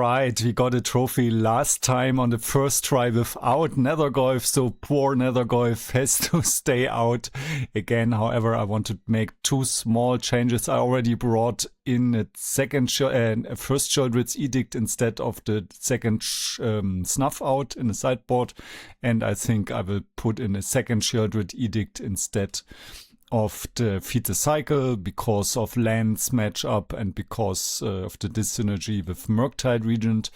Alright, we got a trophy last time on the first try without Nethergoyf, so poor Nethergoyf has to stay out again. However, I want to make two small changes. I already brought in a first Sheoldred's Edict instead of the second Snuff Out in the sideboard, and I think I will put in a second Sheoldred Edict instead of the Feed the Cycle because of lands matchup and because of the dyssynergy with Murktide Regent.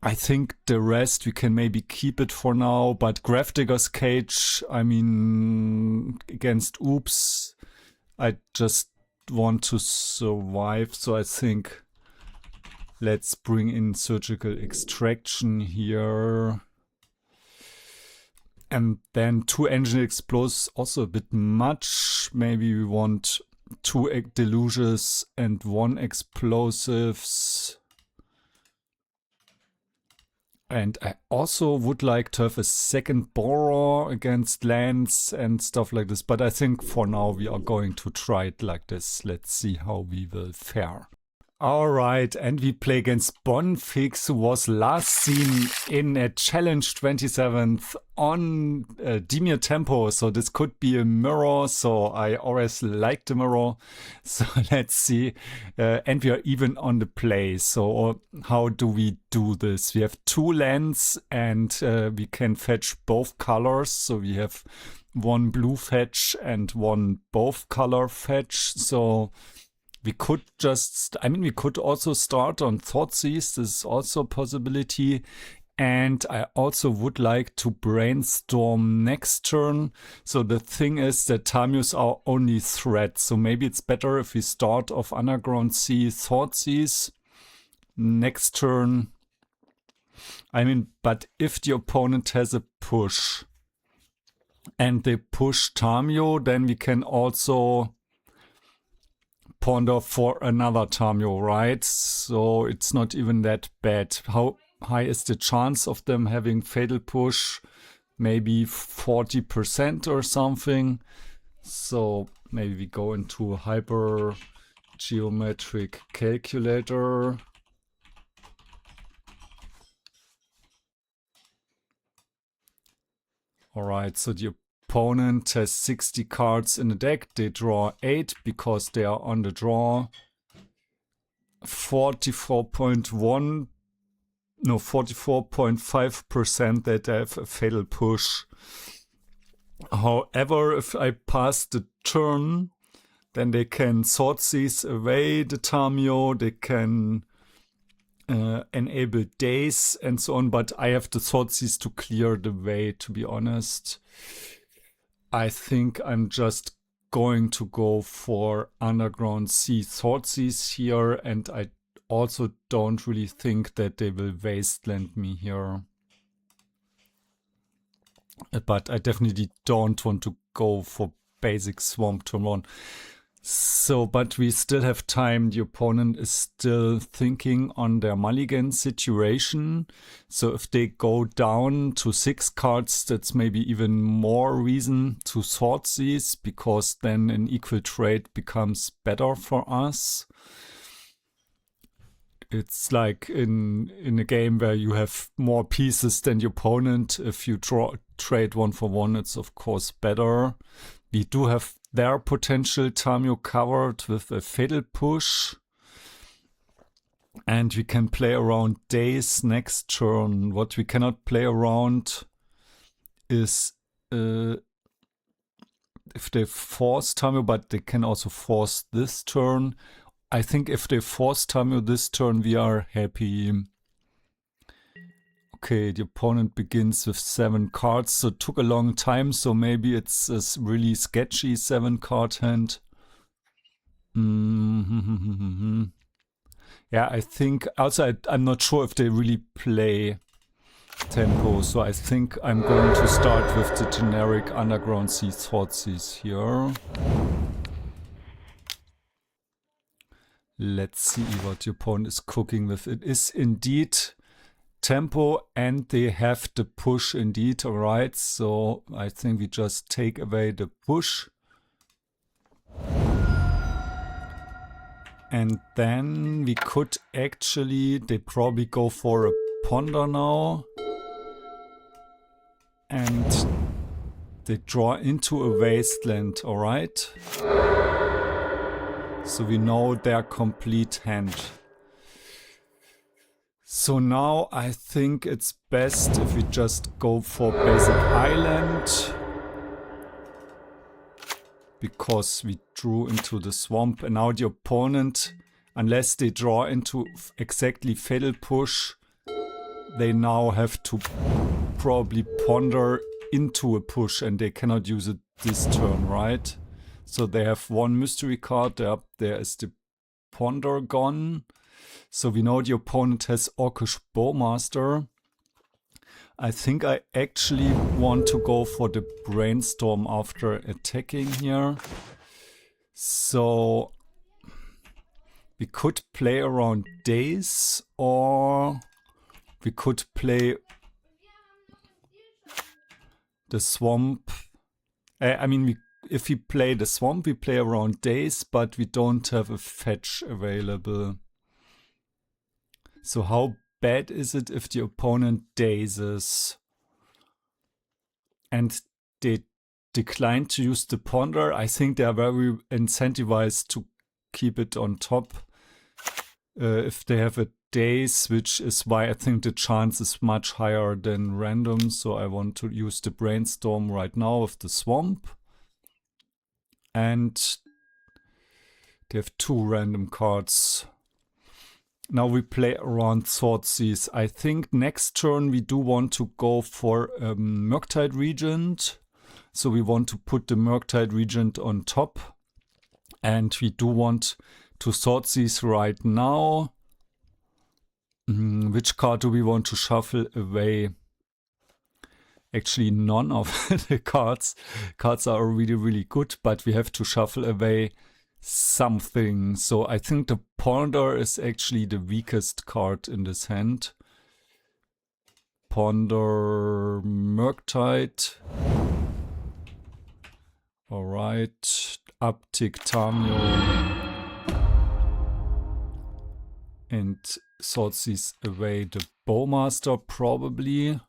I think the rest we can maybe keep it for now, but Gravedigger's Cage, I mean, against Oops, I just want to survive, so I think let's bring in Surgical Extraction here. And then 2 Engine Explodes, also a bit much. Maybe we want 2 Deluges and 1 Explosives. And I also would like to have a second Borrower against lands and stuff like this. But I think for now we are going to try it like this. Let's see how we will fare. Alright, and we play against Bonfigs, who was last seen in a Challenge 27th on Dimir Tempo, so this could be a mirror, so I always like the mirror. So let's see, and we are even on the play, so how do we do this? We have 2 lands and we can fetch both colors, so we have 1 blue fetch and 1 both color fetch, so we could just, I mean, we could also start on Thoughtseize. This is also a possibility. And I also would like to brainstorm next turn. So the thing is that Tamiyos are only threat. So maybe it's better if we start off Underground Sea Thoughtseize next turn. I mean, but if the opponent has a push and they push Tamiyo, then we can also ponder for another Tamiyo, right? So it's not even that bad. How high is the chance of them having Fatal Push? Maybe 40% or something. So maybe we go into Hyper Geometric Calculator. Alright, so the opponent has 60 cards in the deck. They draw 8 because they are on the draw. 44.5% that they have a Fatal Push. However, if I pass the turn, then they can Thoughtseize away the Tamiyo, they can enable Daze and so on, but I have the Thoughtseize to clear the way, to be honest. I think I'm just going to go for Underground Sea Thoughtseize here, and I also don't really think that they will Wasteland me here. But I definitely don't want to go for basic Swamp turn 1. So, but we still have time. The opponent is still thinking on their mulligan situation. So if they go down to 6 cards, that's maybe even more reason to Thoughtseize, because then an equal trade becomes better for us. It's like in a game where you have more pieces than the opponent. If you trade 1 for 1, it's of course better. We do have their potential Tamiyo covered with a Fatal Push. And we can play around Daze next turn. What we cannot play around is if they force Tamiyo, but they can also force this turn. I think if they force Tamiyo this turn, we are happy. Okay, the opponent begins with 7 cards, so it took a long time, so maybe it's a really sketchy 7-card hand. Yeah, I think, also I'm not sure if they really play tempo, so I think I'm going to start with the generic Underground Sea Thoughtseize here. Let's see what the opponent is cooking with. It is indeed tempo, and they have the push indeed, alright, so I think we just take away the push. And then we could actually, they probably go for a Ponder now. And they draw into a Wasteland, alright? So we know their complete hand. So now I think it's best if we just go for basic island. Because we drew into the swamp and now the opponent, unless they draw into exactly Fatal Push, they now have to probably ponder into a push and they cannot use it this turn, right? So they have one mystery card, there is the ponder gone. So we know the opponent has Orcish Bowmaster. I think I actually want to go for the Brainstorm after attacking here. So we could play around Daze, or we could play the Swamp. I mean, if we play the Swamp, we play around Daze, but we don't have a fetch available. So how bad is it if the opponent dazes and they decline to use the ponder? I think they are very incentivized to keep it on top if they have a daze, which is why I think the chance is much higher than random. So I want to use the Brainstorm right now with the Swamp. And they have 2 random cards. Now we play around Thoughtseize. I think next turn we do want to go for Murktide Regent. So we want to put the Murktide Regent on top. And we do want to Thoughtseize right now. Which card do we want to shuffle away? Actually, none of the cards. Cards are really, really good, but we have to shuffle away something. So I think the Ponder is actually the weakest card in this hand. Ponder Murktide. Alright. Uptick Tamiyo. And Thoughtseize away the Bowmaster probably.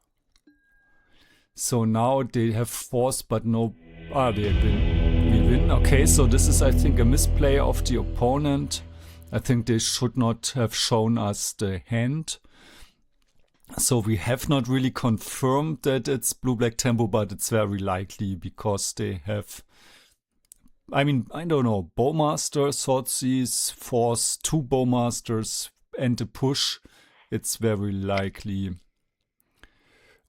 So now they have Force but no... Ah, they win. We win. Okay, so this is, I think, a misplay of the opponent. I think they should not have shown us the hand. So we have not really confirmed that it's blue-black tempo, but it's very likely because they have... I mean, I don't know, Bowmaster, Thoughtseize, Force, 2 Bowmasters and a push. It's very likely.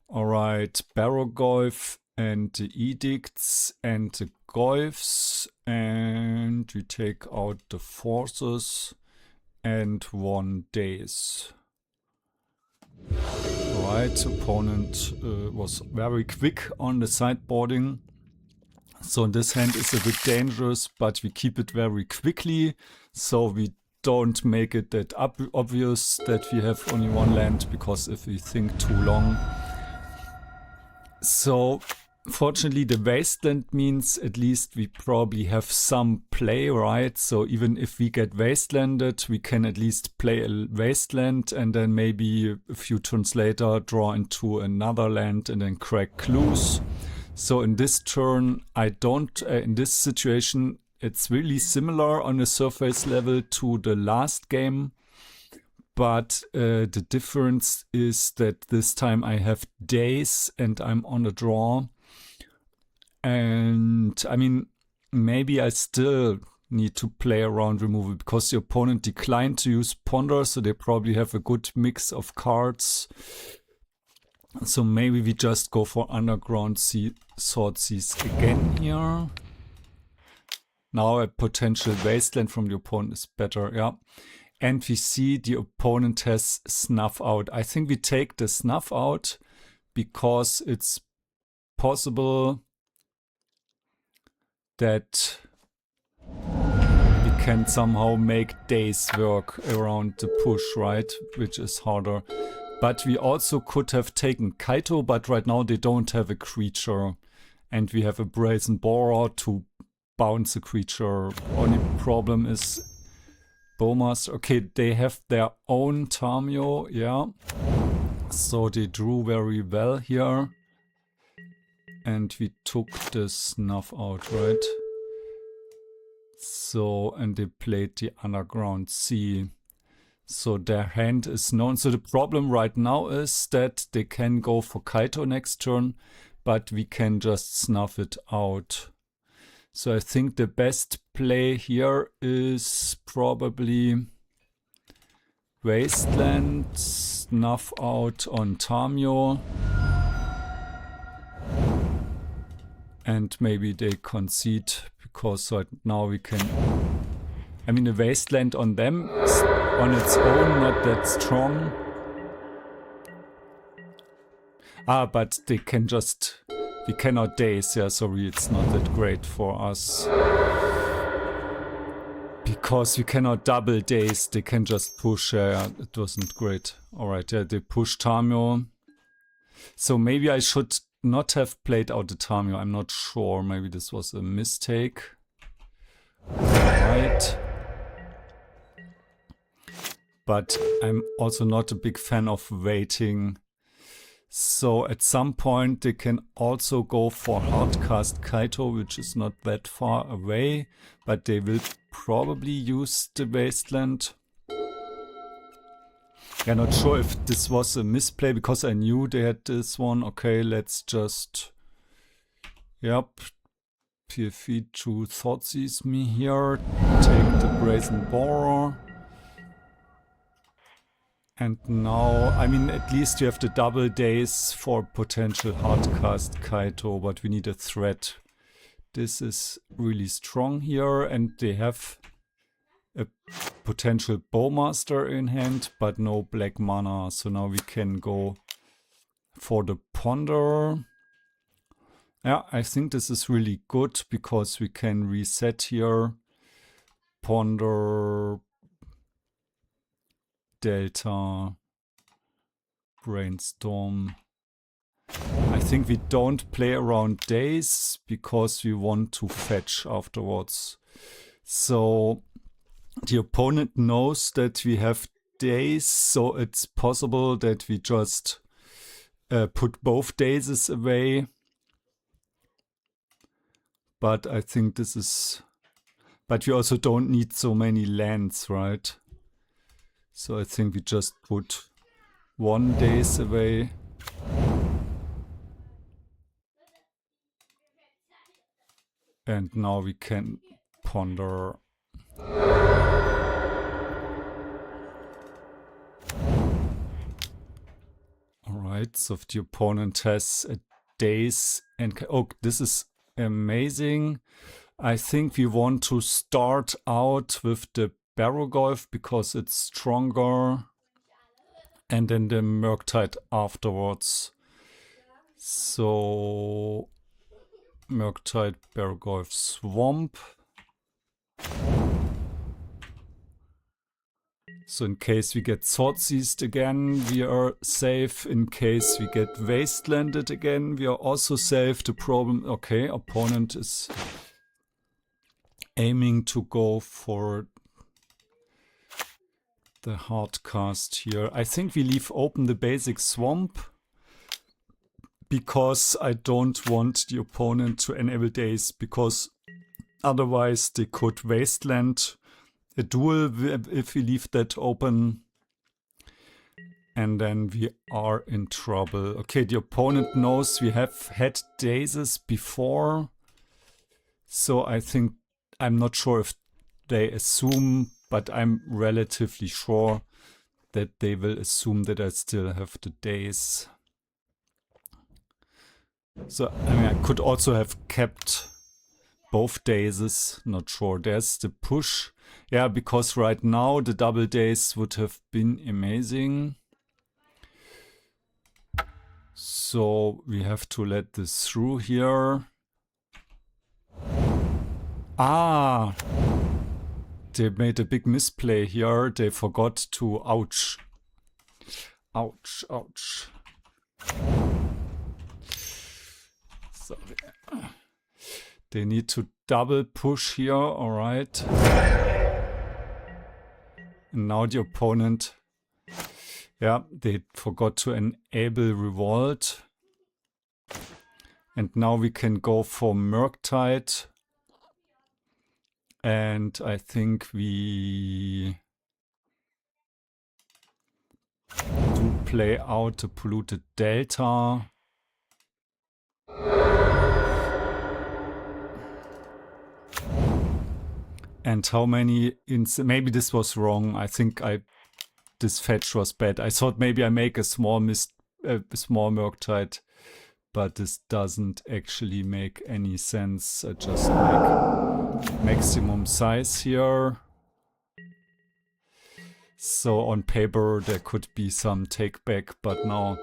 Alright, Barrowgoyf and the Edicts and the Goyfs, and we take out the Forces and 1 Daze. Alright, opponent was very quick on the sideboarding. So this hand is a bit dangerous, but we keep it very quickly, so we don't make it that obvious that we have only 1 land, because if we think too long. So fortunately the Wasteland means at least we probably have some play, right? So even if we get Wastelanded, we can at least play a Wasteland and then maybe a few turns later draw into another land and then crack clues. So in this turn, I don't, in this situation, it's really similar on a surface level to the last game. But the difference is that this time I have Daze and I'm on a draw. And I mean, maybe I still need to play around removal because the opponent declined to use Ponder, so they probably have a good mix of cards. So maybe we just go for Underground Thoughtseize again here. Now a potential Wasteland from the opponent is better, yeah. And we see the opponent has Snuff Out. I think we take the Snuff Out because it's possible that we can somehow make Daze work around the push, right? Which is harder. But we also could have taken Kaito, but right now they don't have a creature. And we have a Brazen Borrower to bounce a creature. Only problem is Bowmasters. Okay, they have their own Tamiyo, yeah. So they drew very well here. And we took the Snuff Out, right? So, and they played the Underground Sea. So their hand is known. So the problem right now is that they can go for Kaito next turn, but we can just snuff it out. So I think the best play here is probably Wasteland, Snuff Out on Tamiyo. And maybe they concede, because right now we can... I mean, the Wasteland on them is on its own not that strong. Ah, but they can just... We cannot Daze, yeah, sorry, it's not that great for us. Because we cannot double Daze, they can just push, yeah, it wasn't great. Alright, yeah, they push Tamiyo. So maybe I should not have played out the Tamiyo, I'm not sure, maybe this was a mistake. Alright. But I'm also not a big fan of waiting. So at some point they can also go for Hardcast Kaito, which is not that far away, but they will probably use the Wasteland. Yeah, not sure if this was a misplay, because I knew they had this one. Okay, let's just... Yep. PFE to Thoughtseize me here. Take the Brazen Borrower. And now, I mean, at least you have the double Daze for potential hardcast Kaito, but we need a threat. This is really strong here, and they have a potential Bowmaster in hand, but no black mana. So now we can go for the Ponder. Yeah, I think this is really good, because we can reset here. Ponder... Delta, Brainstorm. I think we don't play around Daze because we want to fetch afterwards. So the opponent knows that we have Daze, so it's possible that we just put both Dazes away. But I think this is... But we also don't need so many lands, right? So I think we just put one Daze away. And now we can ponder. Alright, so if the opponent has a Daze and... Oh, this is amazing. I think we want to start out with the Barrowgoyf because it's stronger, and then the Murktide afterwards. So Murktide, Barrowgoyf, Swamp. So in case we get Thoughtseized again, we are safe. In case we get Wastelanded again, we are also safe. The problem, okay, opponent is aiming to go for the hard cast here. I think we leave open the basic swamp because I don't want the opponent to enable Daze, because otherwise they could Wasteland a duel if we leave that open, and then we are in trouble. Okay, the opponent knows we have had Dazes before, so I think, I'm not sure if they assume, but I'm relatively sure that they will assume that I still have the Daze. So, I mean, I could also have kept both Dazes, not sure. There's the push. Yeah, because right now the double Daze would have been amazing. So we have to let this through here. Ah! They made a big misplay here. They forgot to... Ouch. Ouch, ouch. Sorry. They need to double push here, alright. And now the opponent, yeah, they forgot to enable Revolt. And now we can go for Murktide. And I think we do play out the Polluted Delta. And how many, maybe this was wrong. I think this fetch was bad. I thought maybe I make a small Murktide, but this doesn't actually make any sense. I just make maximum size here. So on paper there could be some take back, but now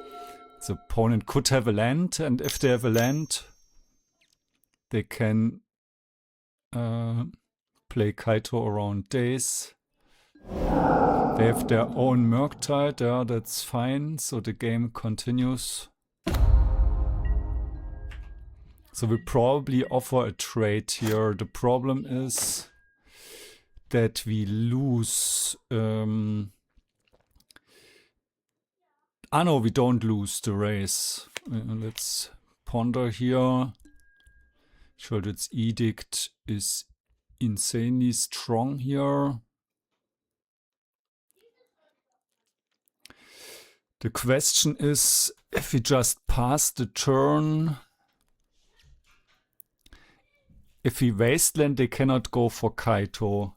the opponent could have a land, and if they have a land, they can play Kaito around Daze. They have their own Murktide, yeah, that's fine, so the game continues. So we probably offer a trade here. The problem is that we lose... no, we don't lose the race. Let's ponder here. Sheoldred's Edict is insanely strong here. The question is, if we just pass the turn, if we Wasteland, they cannot go for Kaito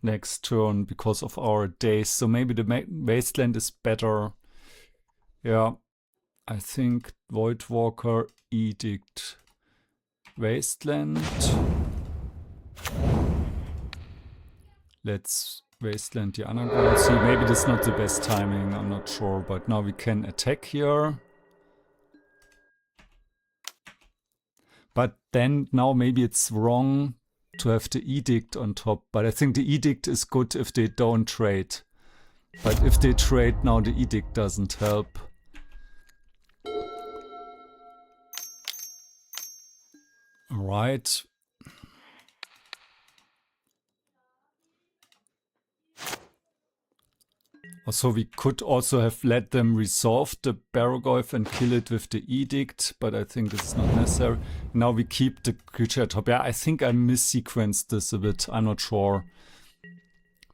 next turn because of our Daze. So maybe the Wasteland is better. Yeah, I think Voidwalker, Edict, Wasteland. Let's Wasteland the Underground. See, maybe this is not the best timing, I'm not sure, but now we can attack here. But then now maybe it's wrong to have the Edict on top, but I think the Edict is good if they don't trade. But if they trade now, the Edict doesn't help. Alright. So we could also have let them resolve the Barrowgoyf and kill it with the Edict, but I think this is not necessary. Now we keep the creature at top. Yeah, I think I missequenced this a bit, I'm not sure.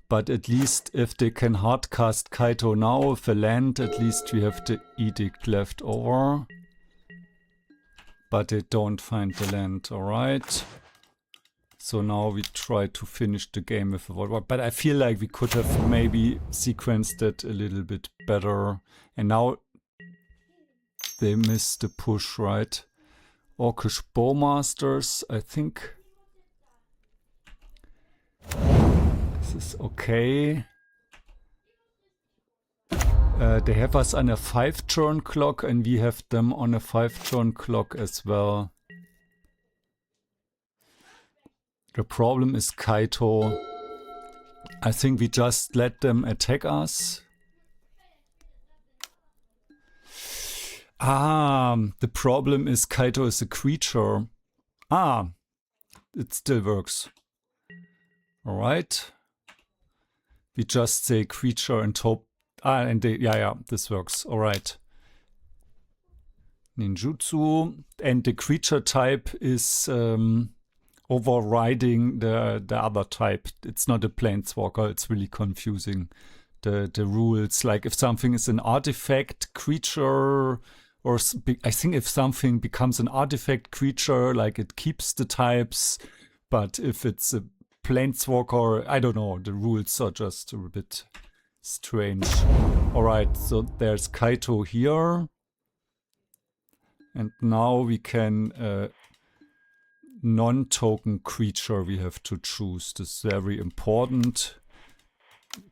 But at least if they can hardcast Kaito now with a land, at least we have the Edict left over. But they don't find the land, alright. So now we try to finish the game with a Voidwalker. But I feel like we could have maybe sequenced it a little bit better. And now they missed the push, right? Orcish Bowmasters, I think. This is okay. They have us on a 5-turn clock and we have them on a 5-turn clock as well. The problem is Kaito. I think we just let them attack us. The problem is Kaito is a creature. It still works. Alright. We just say creature and hope. And they, yeah, this works. Alright. Ninjutsu. And the creature type is overriding the other type. It's not a planeswalker. It's really confusing. The rules. Like if something is an artifact creature, or I think if something becomes an artifact creature, like it keeps the types. But if it's a planeswalker, I don't know. The rules are just a bit strange. Alright, so there's Kaito here. And now we can non-token creature we have to choose. This is very important.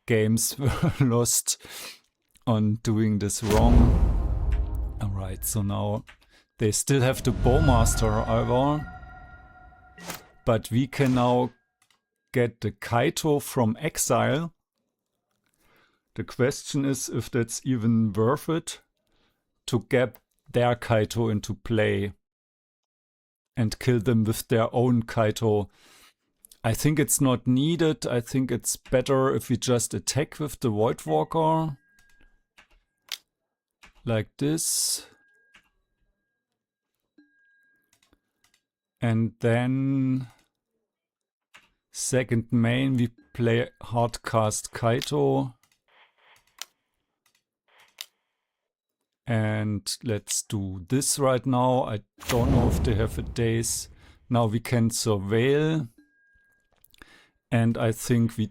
Games were lost on doing this wrong. Alright, so now they still have the Bowmaster however. But we can now get the Kaito from exile. The question is if that's even worth it to get their Kaito into play and kill them with their own Kaito. I think it's not needed. I think it's better if we just attack with the Voidwalker. Like this. And then second main we play hardcast Kaito. And let's do this right now. I don't know if they have a Daze. Now we can surveil. And I think we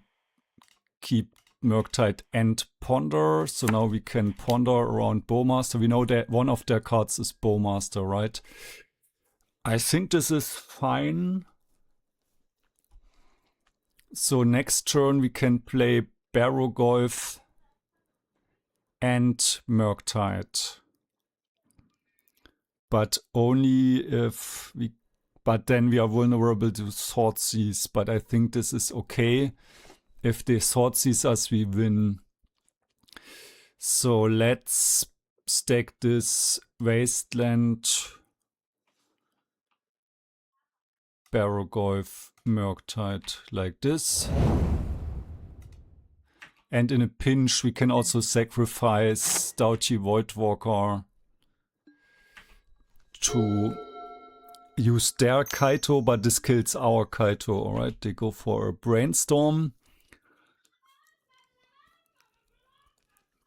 keep Murktide and Ponder. So now we can ponder around Bowmaster. We know that one of their cards is Bowmaster, right? I think this is fine. So next turn we can play Barrowgoyf and Murktide. But only if we... But then we are vulnerable to Thoughtseize. But I think this is okay. If they Thoughtseize us, we win. So let's stack this Wasteland, Barrowgoyf, Murktide like this. And in a pinch, we can also sacrifice Dauthi Voidwalker to use their Kaito, but this kills our Kaito. Alright, they go for a Brainstorm.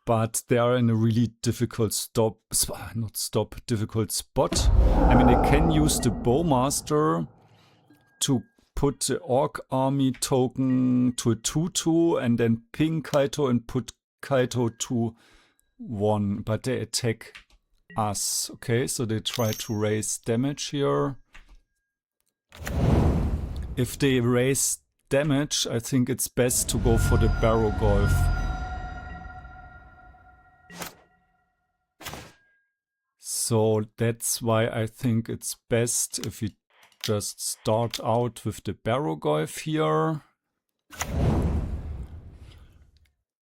But they are in a really difficult difficult spot. I mean, they can use the Bowmaster to put the Orc Army token to a 2/2 and then ping Kaito and put Kaito to 1. But they attack us. Okay, so they try to raise damage here. If they raise damage, I think it's best to go for the Barrowgoyf. So that's why I think it's best if we just start out with the Barrowgoyf here.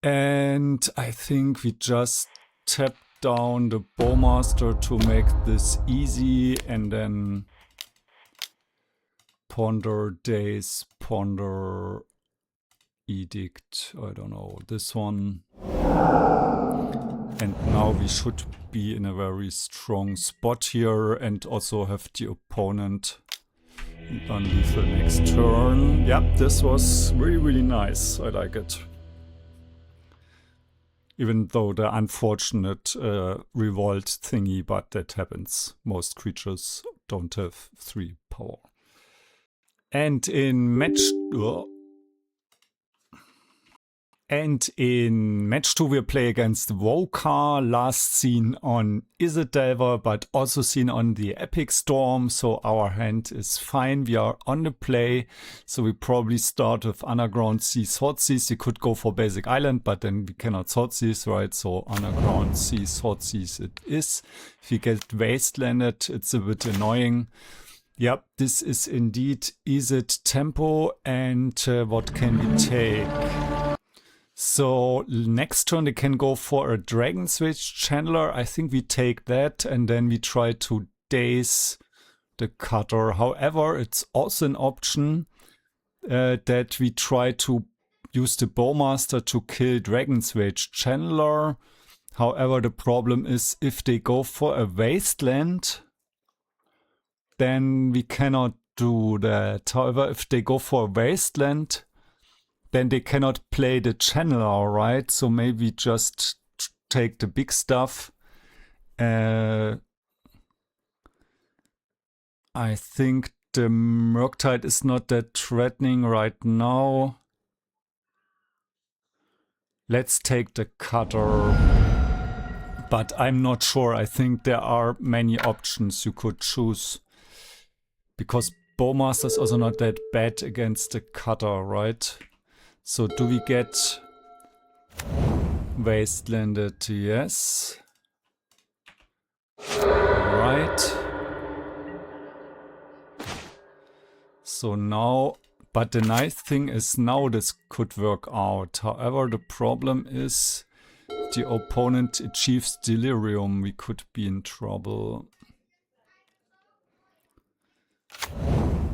And I think we just tap down the Bowmaster to make this easy, and then Ponder, Daze, Ponder, Edict, I don't know, this one. And now we should be in a very strong spot here and also have the opponent unlethal next turn. Yep, this was really, really nice. I like it. Even though the unfortunate revolt thingy, but that happens. Most creatures don't have 3 power. And in match... match 2 we'll play against wowqqqa, last seen on Delver, but also seen on the Epic Storm, so our hand is fine. We are on the play, so we probably start with Underground Sea Thoughtseize. We could go for Basic Island, but then we cannot Thoughtseize, right? So Underground Sea Thoughtseize it is. If we get Wastelanded, it's a bit annoying. Yep, this is indeed Izzet tempo, and what can we take? So next turn they can go for a Dragon Switch Channeler. I think we take that and then we try to Daze the Cutter. However, it's also an option that we try to use the Bowmaster to kill Dragon Switch Channeler. However, the problem is if they go for a Wasteland, then we cannot do that. However, if they go for a Wasteland, then they cannot play the Channeler, right? So maybe just take the big stuff. I think the Murktide is not that threatening right now. Let's take the Cutter. But I'm not sure. I think there are many options you could choose. Because Bowmaster is also not that bad against the Cutter, right? So do we get Wastelanded? Yes. Right. So now, but the nice thing is now this could work out. However, the problem is the opponent achieves Delirium. We could be in trouble.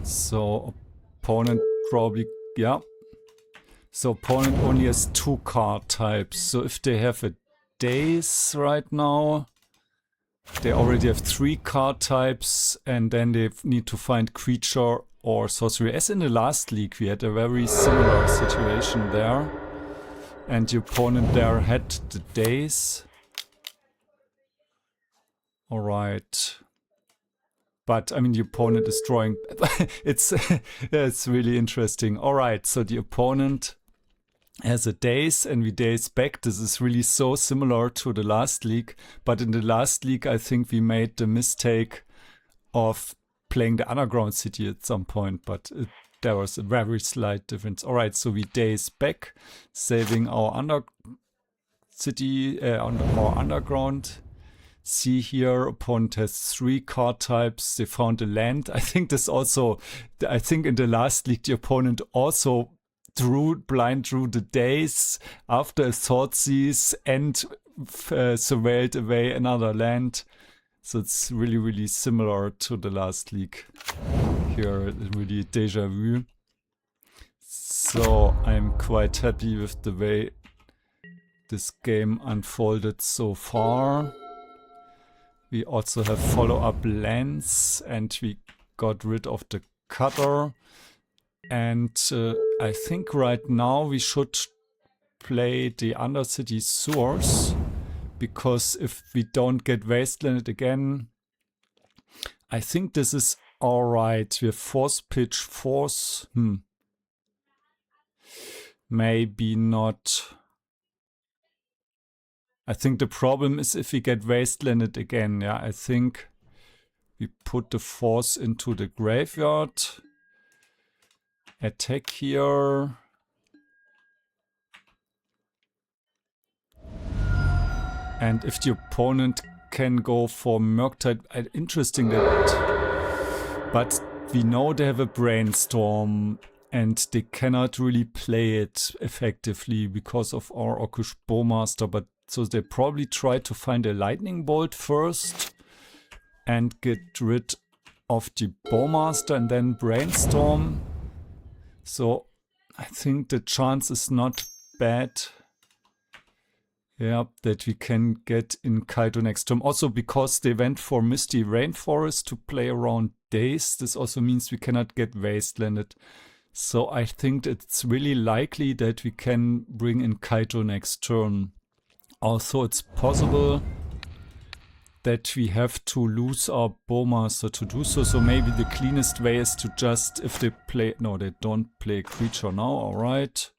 So opponent probably, yeah. So opponent only has 2 card types. So if they have a Daze right now, they already have 3 card types, and then they need to find creature or sorcery. As in the last league, we had a very similar situation there. And the opponent there had the Daze. Alright. But, I mean, the opponent is drawing... it's really interesting. Alright, so the opponent has a Daze and we Daze back. This is really so similar to the last league. But in the last league, I think we made the mistake of playing the underground city at some point. But there was a very slight difference. Alright, so we Daze back, saving our city, our underground. See here, opponent has 3 card types. They found a land. I think this also, I think in the last league, the opponent also blind drew the Daze after a Thoughtseize and surveilled away another land. So it's really, really similar to the last league. Here, really deja vu. So I'm quite happy with the way this game unfolded so far. We also have follow-up lands, and we got rid of the cutter. And I think right now we should play the Undercity Sewers, because if we don't get Wasteland again, I think this is alright. We have Force Pitch, Force. Maybe not. I think the problem is if we get Wastelanded again. Yeah, I think we put the Force into the graveyard. Attack here. And if the opponent can go for Murktide, interesting that. But we know they have a Brainstorm and they cannot really play it effectively because of our Orcish Bowmaster. But so they probably try to find a Lightning Bolt first and get rid of the Bowmaster and then Brainstorm. So I think the chance is not bad. Yeah, that we can get in Kaito next turn. Also because they went for Misty Rainforest to play around Daze. This also means we cannot get Wastelanded. So I think it's really likely that we can bring in Kaito next turn. Also, it's possible that we have to lose our Bowmaster to do so. So maybe the cleanest way is to just, if they play... No, they don't play creature now, alright.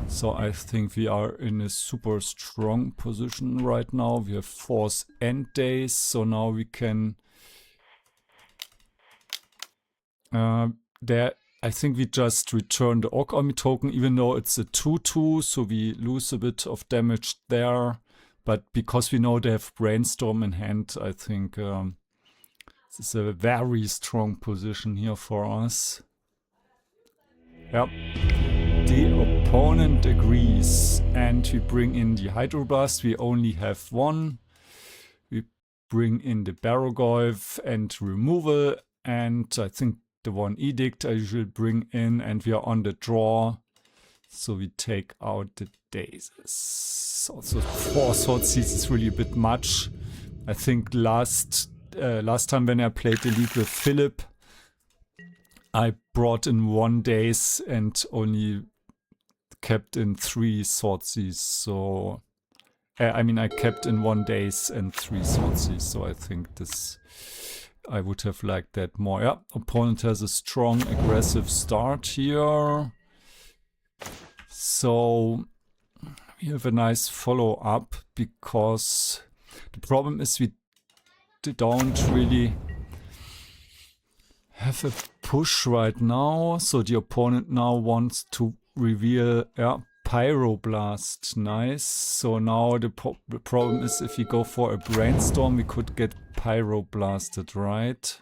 So I think we are in a super strong position right now. We have Force and Daze, so now we can... I think we just return the Orc Army token, even though it's a 2-2, so we lose a bit of damage there. But because we know they have Brainstorm in hand, I think this is a very strong position here for us. Yep. The opponent agrees, and we bring in the Hydroblast. We only have 1. We bring in the Barrowgoyf and removal, and I think the 1 Edict I usually bring in, and we are on the draw. So we take out the Dazes. Also 4 Thoughtseizes is really a bit much. I think last time when I played the league with Philip, I brought in 1 Daze and only kept in 3 Thoughtseizes. So I mean I kept in 1 Daze and 3 Thoughtseizes. So I think this, I would have liked that more. Yeah, opponent has a strong aggressive start here. So we have a nice follow-up, because the problem is we don't really have a push right now. So the opponent now wants to reveal Pyroblast. Nice. So now the problem is if we go for a Brainstorm, we could get Pyroblasted, right?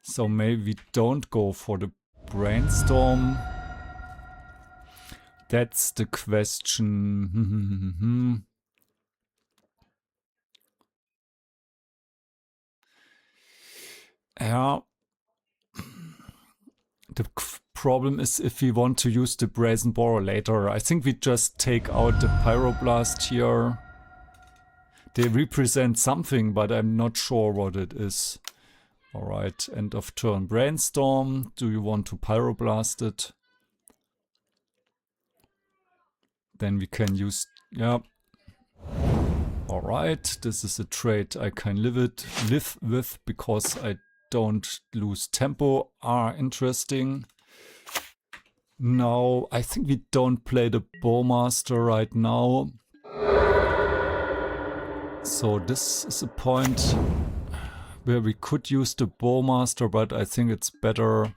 So maybe we don't go for the Brainstorm. That's the question. Yeah. The problem is if we want to use the Brazen Borrower later. I think we just take out the Pyroblast here. They represent something, but I'm not sure what it is. Alright, end of turn Brainstorm. Do you want to Pyroblast it? Then we can use, yeah. Alright, this is a trade I can live with because I don't lose tempo. Interesting. Now, I think we don't play the Bowmaster right now. So this is a point where we could use the Bowmaster, but I think it's better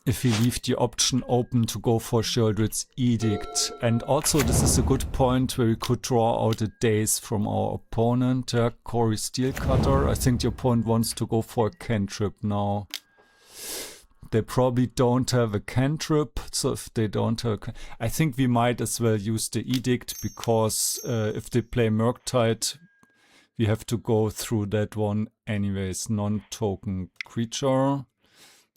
if we leave the option open to go for Sheoldred's Edict. And also this is a good point where we could draw out a Daze from our opponent. Corey Steelcutter. I think the opponent wants to go for a cantrip now. They probably don't have a cantrip, so if they don't have I think we might as well use the Edict, because if they play Murktide, we have to go through that one anyways. Non-token creature.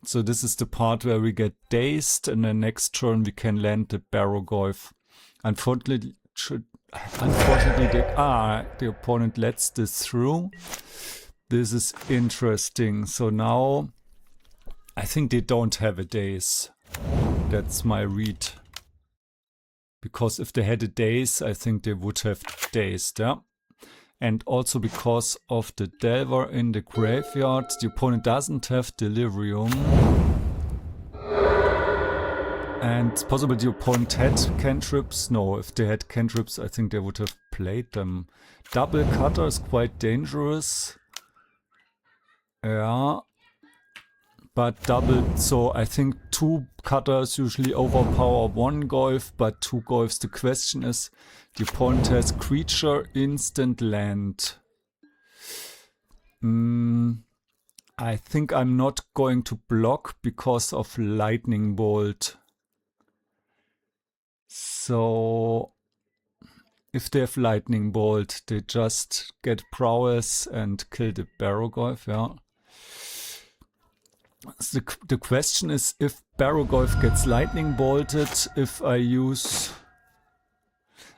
So this is the part where we get dazed, and then next turn we can land the Barrowgoyf. Unfortunately, the opponent lets this through. This is interesting. So now I think they don't have a Daze. That's my read. Because if they had a Daze, I think they would have dazed, yeah. And also because of the Delver in the graveyard, the opponent doesn't have Delirium. And it's possible the opponent had cantrips. No, if they had cantrips, I think they would have played them. Double Cutter is quite dangerous. Yeah. But double, so I think 2 Cutters usually overpower 1 Goyf, but 2 Goyfs. The question is, the opponent has creature, instant, land. I think I'm not going to block because of Lightning Bolt. So if they have Lightning Bolt, they just get Prowess and kill the Barrowgoyf, yeah. So the question is, if Barrowgoyf gets Lightning Bolted, if I use...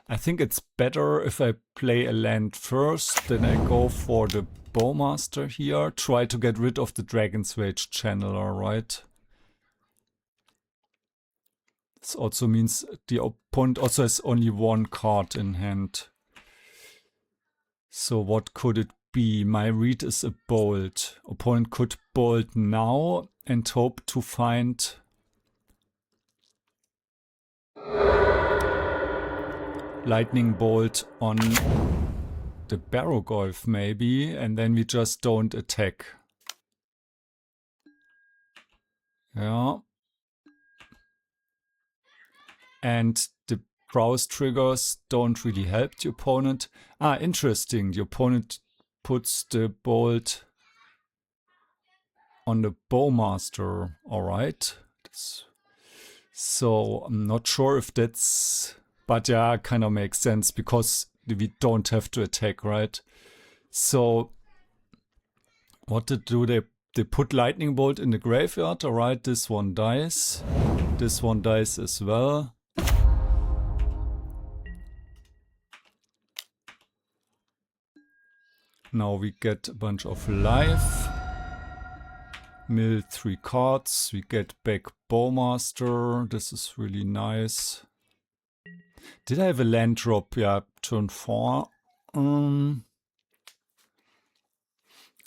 I think it's better if I play a land first, then I go for the Bowmaster here. Try to get rid of the Dragon's Rage Channeler, right? This also means the opponent also has only 1 card in hand. So what could it be? My read is a bolt. Opponent could bolt now and hope to find Lightning Bolt on the Barrowgoyf maybe, and then we just don't attack. Yeah. And the browse triggers don't really help the opponent. Interesting. The opponent puts the bolt on the Bowmaster. Alright. So I'm not sure if that's... But yeah, kind of makes sense because we don't have to attack, right? So what to do? They put Lightning Bolt in the graveyard. Alright, this one dies. This one dies as well. Now we get a bunch of life. Mill 3 cards. We get back Bowmaster. This is really nice. Did I have a land drop? Yeah, turn 4.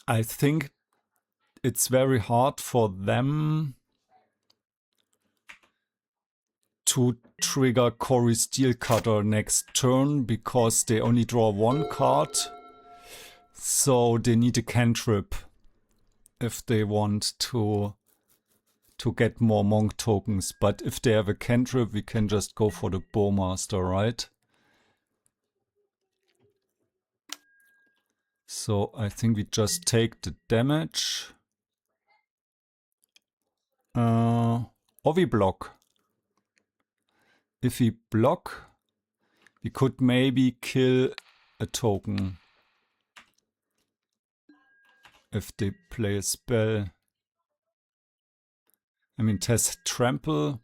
I think it's very hard for them to trigger Corey Steelcutter next turn because they only draw 1 card. So they need a cantrip if they want to get more monk tokens. But if they have a cantrip, we can just go for the Bowmaster, right? So I think we just take the damage. Or we block. If we block, we could maybe kill a token. If they play a spell. I mean, Tess Trample.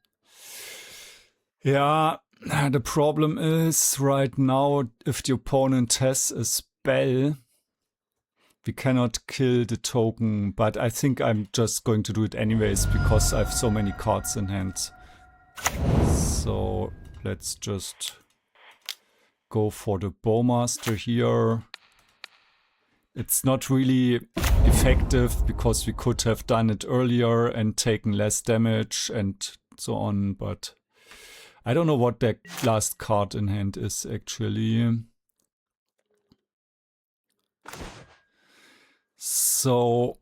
Yeah, the problem is right now, if the opponent has a spell, we cannot kill the token, but I think I'm just going to do it anyways because I have so many cards in hand. So let's just go for the Bowmaster here. It's not really effective because we could have done it earlier and taken less damage and so on, but I don't know what that last card in hand is actually. So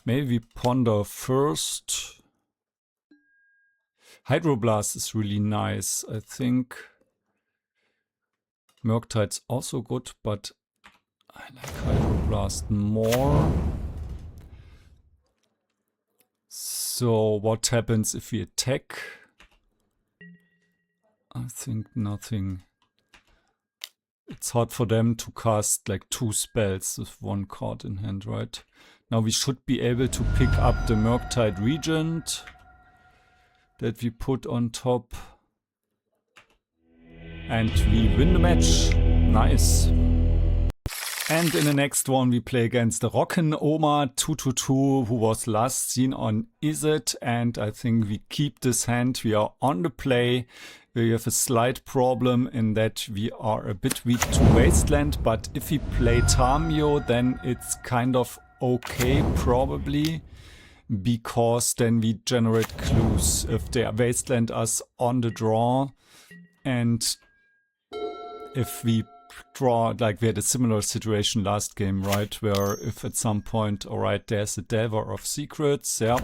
maybe we ponder first. Hydroblast is really nice, I think. Murktide's also good, but I like Hydroblast more. So what happens if we attack? I think nothing. It's hard for them to cast like 2 spells with 1 card in hand, right? Now we should be able to pick up the Murktide Regent that we put on top. And we win the match. Nice. And in the next one we play against the Rockin' Oma 222, who was last seen on Izzet, and I think we keep this hand. We are on the play. We have a slight problem in that we are a bit weak to Wasteland, but if we play Tamiyo, then it's kind of okay probably, because then we generate clues if they Wasteland us on the draw, and if we draw, like we had a similar situation last game, right, where if at some point, alright, there's a Delver of Secrets, yeah,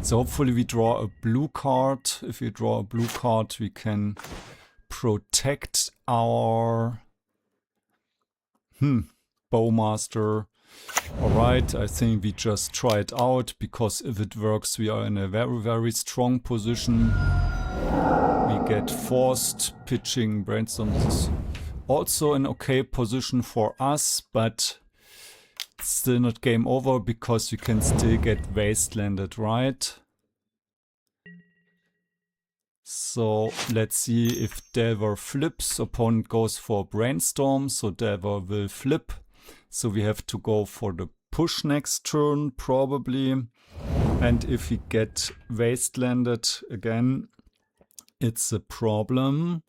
so hopefully we draw a blue card. If we draw a blue card, we can protect our Bowmaster. Alright, I think we just try it out, because if it works, we are in a very, very strong position. We get forced, pitching Brainstorm is also an okay position for us, but it's still not game over because we can still get Wastelanded, right? So let's see if Delver flips. Opponent goes for Brainstorm, so Delver will flip. So we have to go for the push next turn, probably. And if we get Wastelanded again, it's a problem.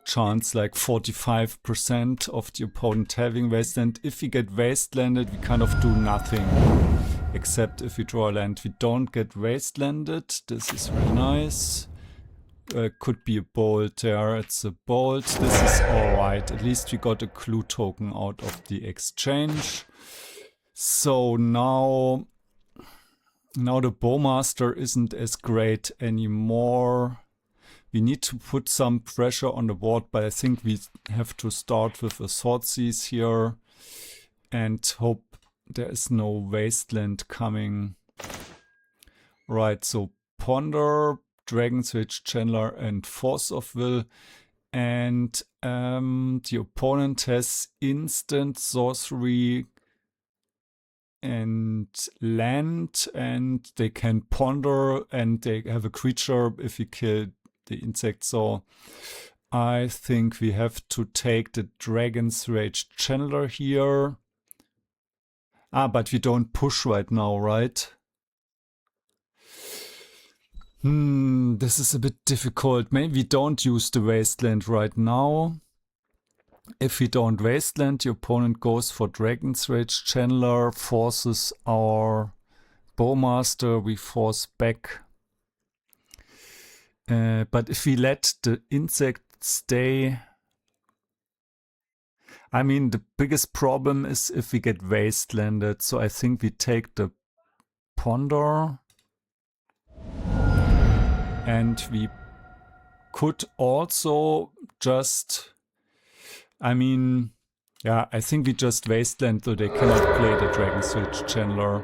Chance like 45% of the opponent having Wasteland. If we get Wastelanded, we kind of do nothing. Except if we draw a land, we don't get Wastelanded. This is really nice. Could be a bolt there. It's a bolt. This is alright. At least we got a clue token out of the exchange. So now the Bowmaster isn't as great anymore. We need to put some pressure on the board, but I think we have to start with a Thoughtseize here and hope there is no Wasteland coming. Right, so Ponder, Dragon's Rage Channeler and Force of Will. And the opponent has instant sorcery and land, and they can ponder, and they have a creature if we kill the insect. So I think we have to take the Dragon's Rage Channeler here. But we don't push right now, right? This is a bit difficult. Maybe we don't use the Wasteland right now. If we don't Wasteland, the opponent goes for Dragon's Rage Channeler, forces our Bowmaster, we force back. But if we let the insect stay, I mean, the biggest problem is if we get Wastelanded. So I think we take the Ponder. And we could also just, I mean, yeah, I think we just Wasteland, so they cannot play the Dragon's Rage Channeler.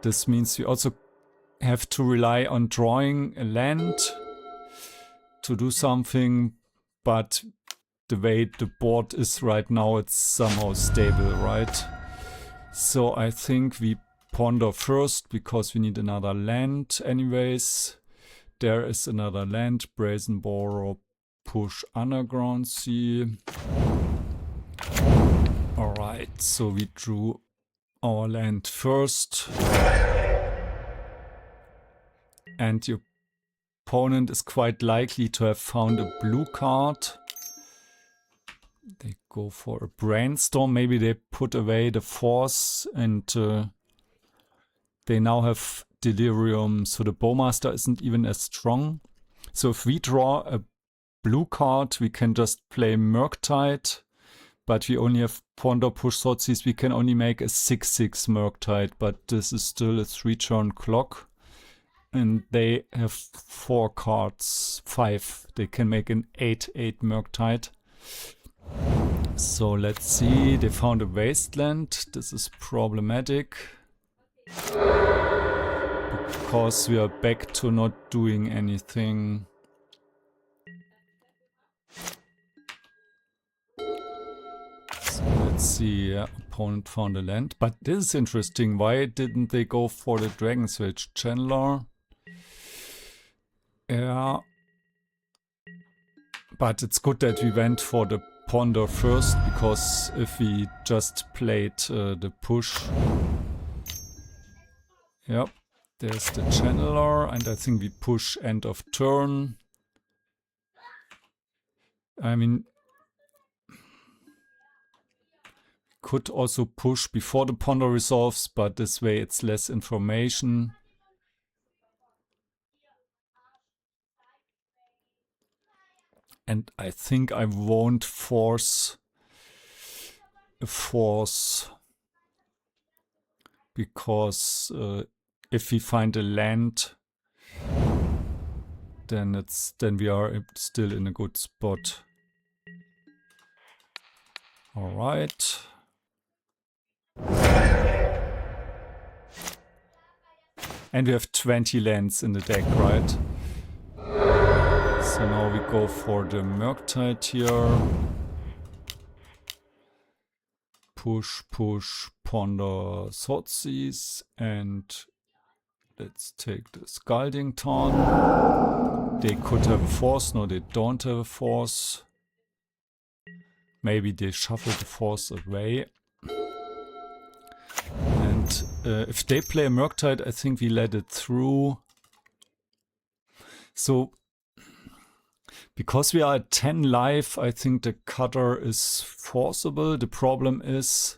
This means we also have to rely on drawing a land to do something, but the way the board is right now, it's somehow stable, right? So I think we ponder first because we need another land anyways. There is another land, Brazen Borrower, push Underground Sea. Alright, so we drew our land first. And the opponent is quite likely to have found a blue card. They go for a Brainstorm. Maybe they put away the Force and they now have Delirium, so the Bowmaster isn't even as strong. So if we draw a blue card, we can just play Murktide, but we only have Ponder, Push, Thoughtseize. We can only make a 6/6 Murktide, but this is still a 3-turn clock. And they have 4 cards, 5. They can make an 8/8 Murktide. So let's see, they found a Wasteland. This is problematic. Because we are back to not doing anything. So let's see, yeah, opponent found a land. But this is interesting, why didn't they go for the Dragon's Rage Channeler? Yeah. But it's good that we went for the Ponder first, because if we just played the push... Yep. There's the Channeler, and I think we push end of turn. I mean, could also push before the Ponder resolves, but this way it's less information. And I think I won't force a Force, because if we find a land, then we are still in a good spot. All right. And we have 20 lands in the deck, right? So now we go for the Murktide here. Push, push, Ponder, Thoughtseize, and let's take the Scalding Tarn. They could have a Force, no they don't have a Force. Maybe they shuffle the Force away. And if they play a Murktide, I think we let it through. So, because we are at 10 life, I think the cutter is forcible. The problem is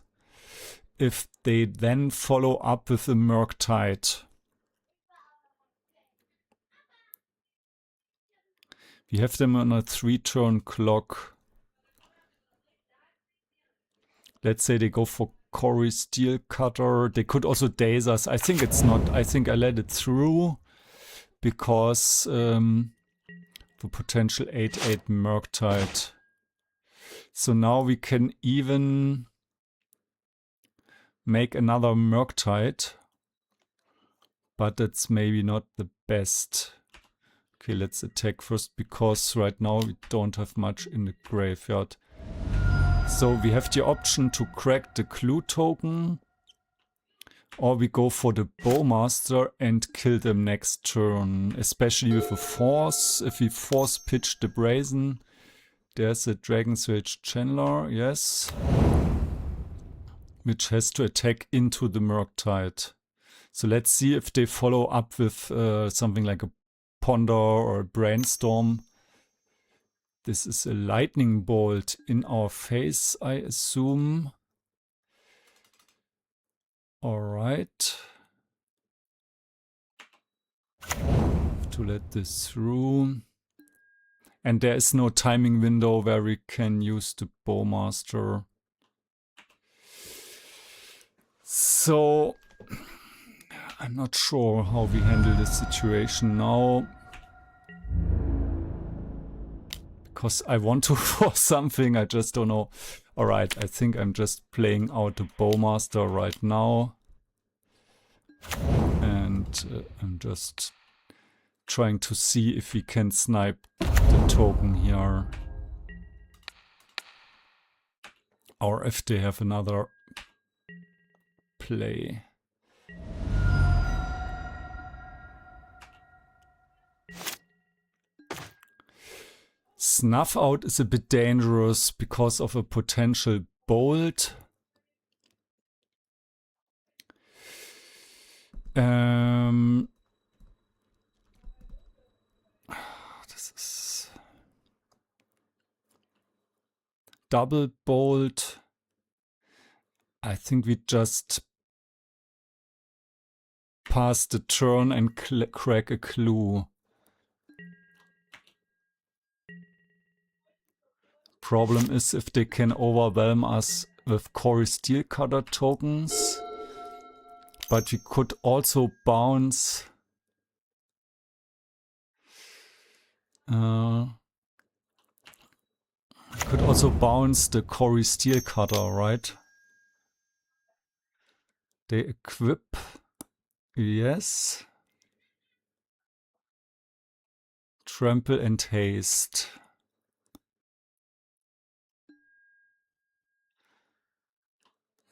if they then follow up with a Murktide. We have them on a 3-turn clock. Let's say they go for Corey Steel Cutter. They could also Daze us. I think it's not. I think I let it through because the potential 8/8 Murktide. So now we can even make another Murktide, but that's maybe not the best. Okay, let's attack first because right now we don't have much in the graveyard. So we have the option to crack the Clue token, or we go for the Bowmaster and kill them next turn, especially with a Force. If we Force pitch the Brazen, there's a Dragon's Rage Channeler, yes, which has to attack into the Murktide. So let's see if they follow up with something like a Ponder or a Brainstorm. This is a lightning bolt in our face, I assume. All right. Have to let this through. And there is no timing window where we can use the Bowmaster. So I'm not sure how we handle this situation now. Because I want to force something, I just don't know. Alright, I think I'm just playing out the Bowmaster right now. And I'm just trying to see if we can snipe the token here. Or if they have another play. Snuff Out is a bit dangerous because of a potential bolt. This is double bolt. I think we just pass the turn and crack a clue. Problem is if they can overwhelm us with Core Steel Cutter tokens. But we could also bounce. Could also bounce the Core Steel Cutter, right? They equip. Yes. Trample and haste.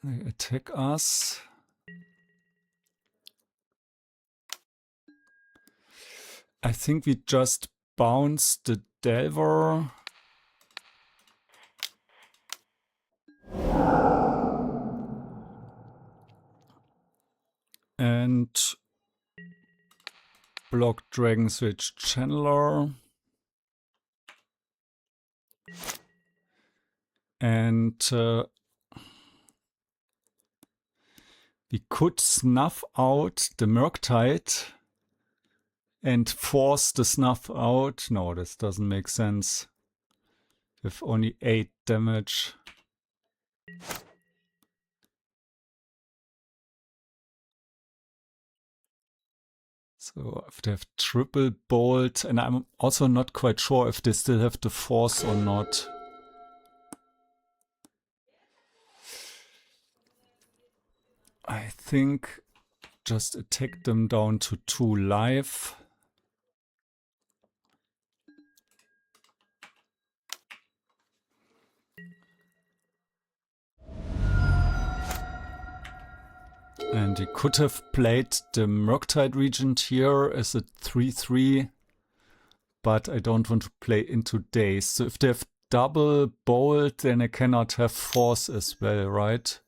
They attack us. I think we just bounce the Delver. And block Dragon Switch Channeler. And we could snuff out the Murktide and force the Snuff Out. No, this doesn't make sense. With only 8 damage. So if they have triple bolt, and I'm also not quite sure if they still have the force or not. I think just attack them down to 2 life. And we could have played the Murktide Regent here as a 3/3, but I don't want to play into Daze. So if they have double bolt, then I cannot have force as well, right?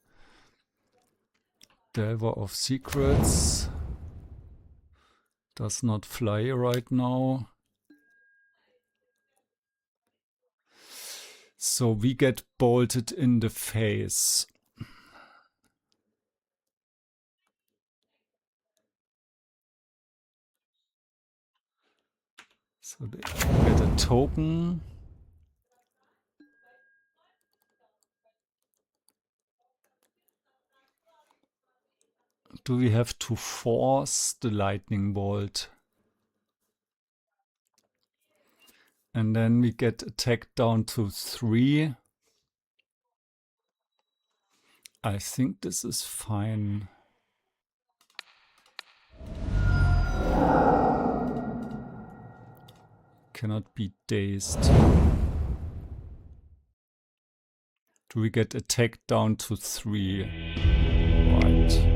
Delver of Secrets does not fly right now. So we get bolted in the face. So they get a token. Do we have to force the lightning bolt? And then we get attacked down to 3. I think this is fine. Cannot be dazed. Do we get attacked down to 3? Right.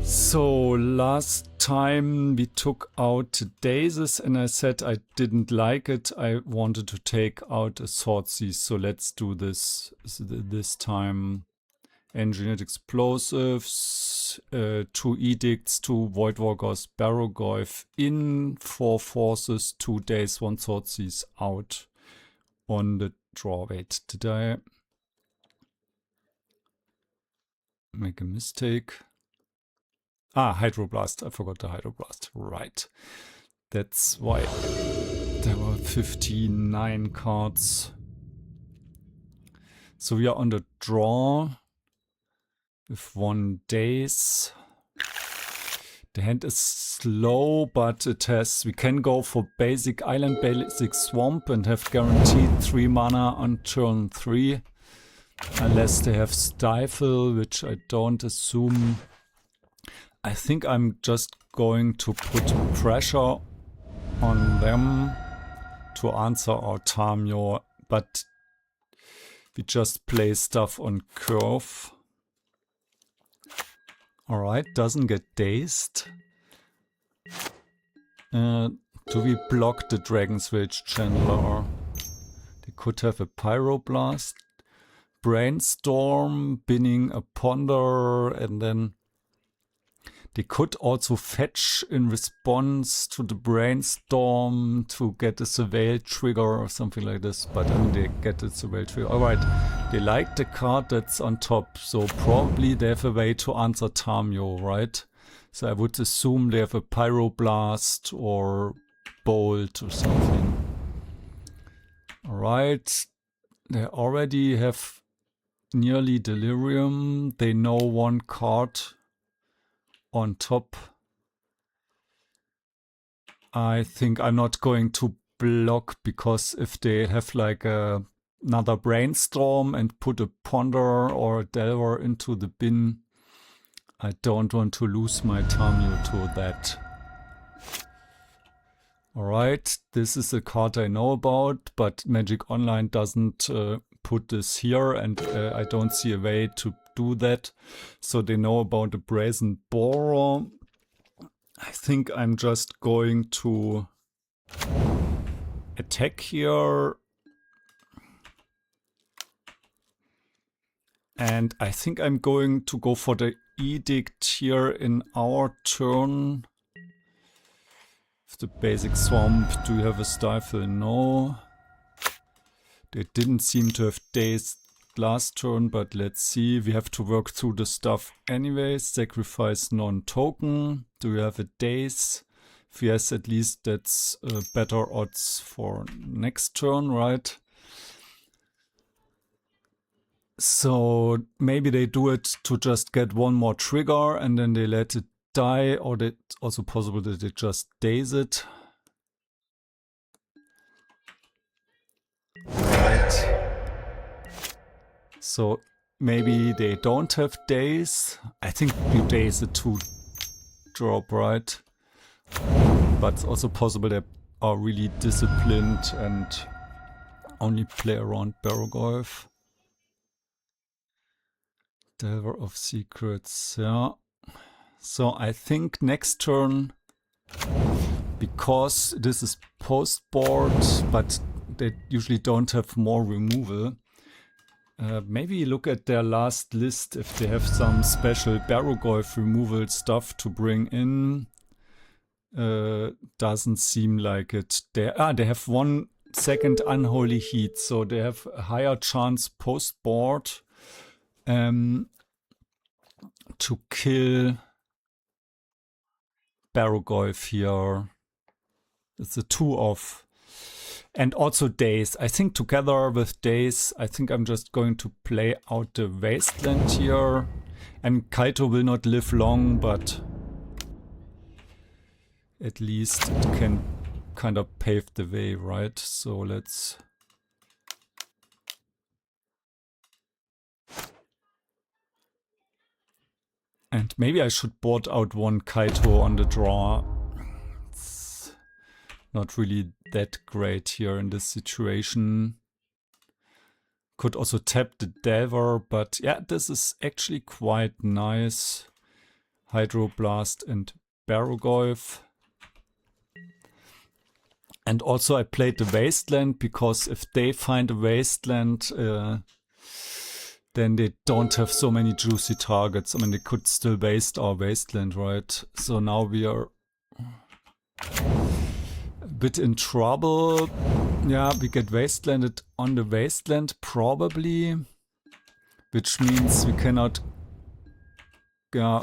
So last time we took out Dazes and I said I didn't like it. I wanted to take out a Thoughtseize. So let's do this time. Engineered Explosives, 2 Edicts, 2 Voidwalkers, Barrowgoyf in, 4 Forces, 2 Daze, 1 Thoughtseize out on the draw. Wait, did I make a mistake? Ah, Hydroblast. I forgot the Hydroblast. Right. That's why there were 59 cards. So we are on the draw. With 1 Daze. The hand is slow, but it has. We can go for basic island, basic swamp, and have guaranteed 3 mana on turn 3. Unless they have Stifle, which I don't assume. I think I'm just going to put pressure on them to answer our Tamiyo, but we just play stuff on curve. Alright, doesn't get dazed. Do we block the Dragon's Rage Chandler? They could have a Pyroblast, Brainstorm, binning a Ponder, and then they could also fetch in response to the Brainstorm to get a Surveil trigger or something like this. But I mean, they get a Surveil trigger. Alright, they like the card that's on top, so probably they have a way to answer Tamiyo, right? So I would assume they have a Pyroblast or Bolt or something. Alright, they already have nearly Delirium. They know one card on top. I think I'm not going to block, because if they have like another Brainstorm and put a Ponder or a Delver into the bin, I don't want to lose my Tamiyo to that. Alright, this is a card I know about, but Magic Online doesn't put this here, and I don't see a way to do that. So they know about the Brazen Borrower. I think I'm just going to attack here. And I think I'm going to go for the Edict here in our turn. The basic swamp. Do you have a Stifle? No. They didn't seem to have Daze last turn, but let's see. We have to work through the stuff anyway. Sacrifice non-token. Do you have a Daze? If yes, at least that's better odds for next turn, right? So maybe they do it to just get one more trigger and then they let it die, or it's also possible that they just Daze it. Right. So maybe they don't have Daze. I think you Daze a 2-drop, right? But it's also possible they are really disciplined and only play around Barrowgoyf. Delver of Secrets, yeah. So I think next turn, because this is post-board, but they usually don't have more removal, maybe look at their last list if they have some special Barrowgoyf removal stuff to bring in. Doesn't seem like it. They have 1 second Unholy Heat, so they have a higher chance post-board to kill Barrowgoyf here. It's a 2-off. And also Daze. I think together with Daze, I think I'm just going to play out the Wasteland here. And Kaito will not live long, but at least it can kind of pave the way, right? So let's... And maybe I should board out 1 Kaito on the draw. It's not really that great here in this situation. Could also tap the Delver, but yeah, this is actually quite nice. Hydroblast and Barrowgoyf. And also I played the Wasteland, because if they find a Wasteland, then they don't have so many juicy targets. I mean, they could still waste our Wasteland, right? So now we are a bit in trouble. Yeah, we get Wastelanded on the Wasteland, probably. Which means we cannot... Yeah.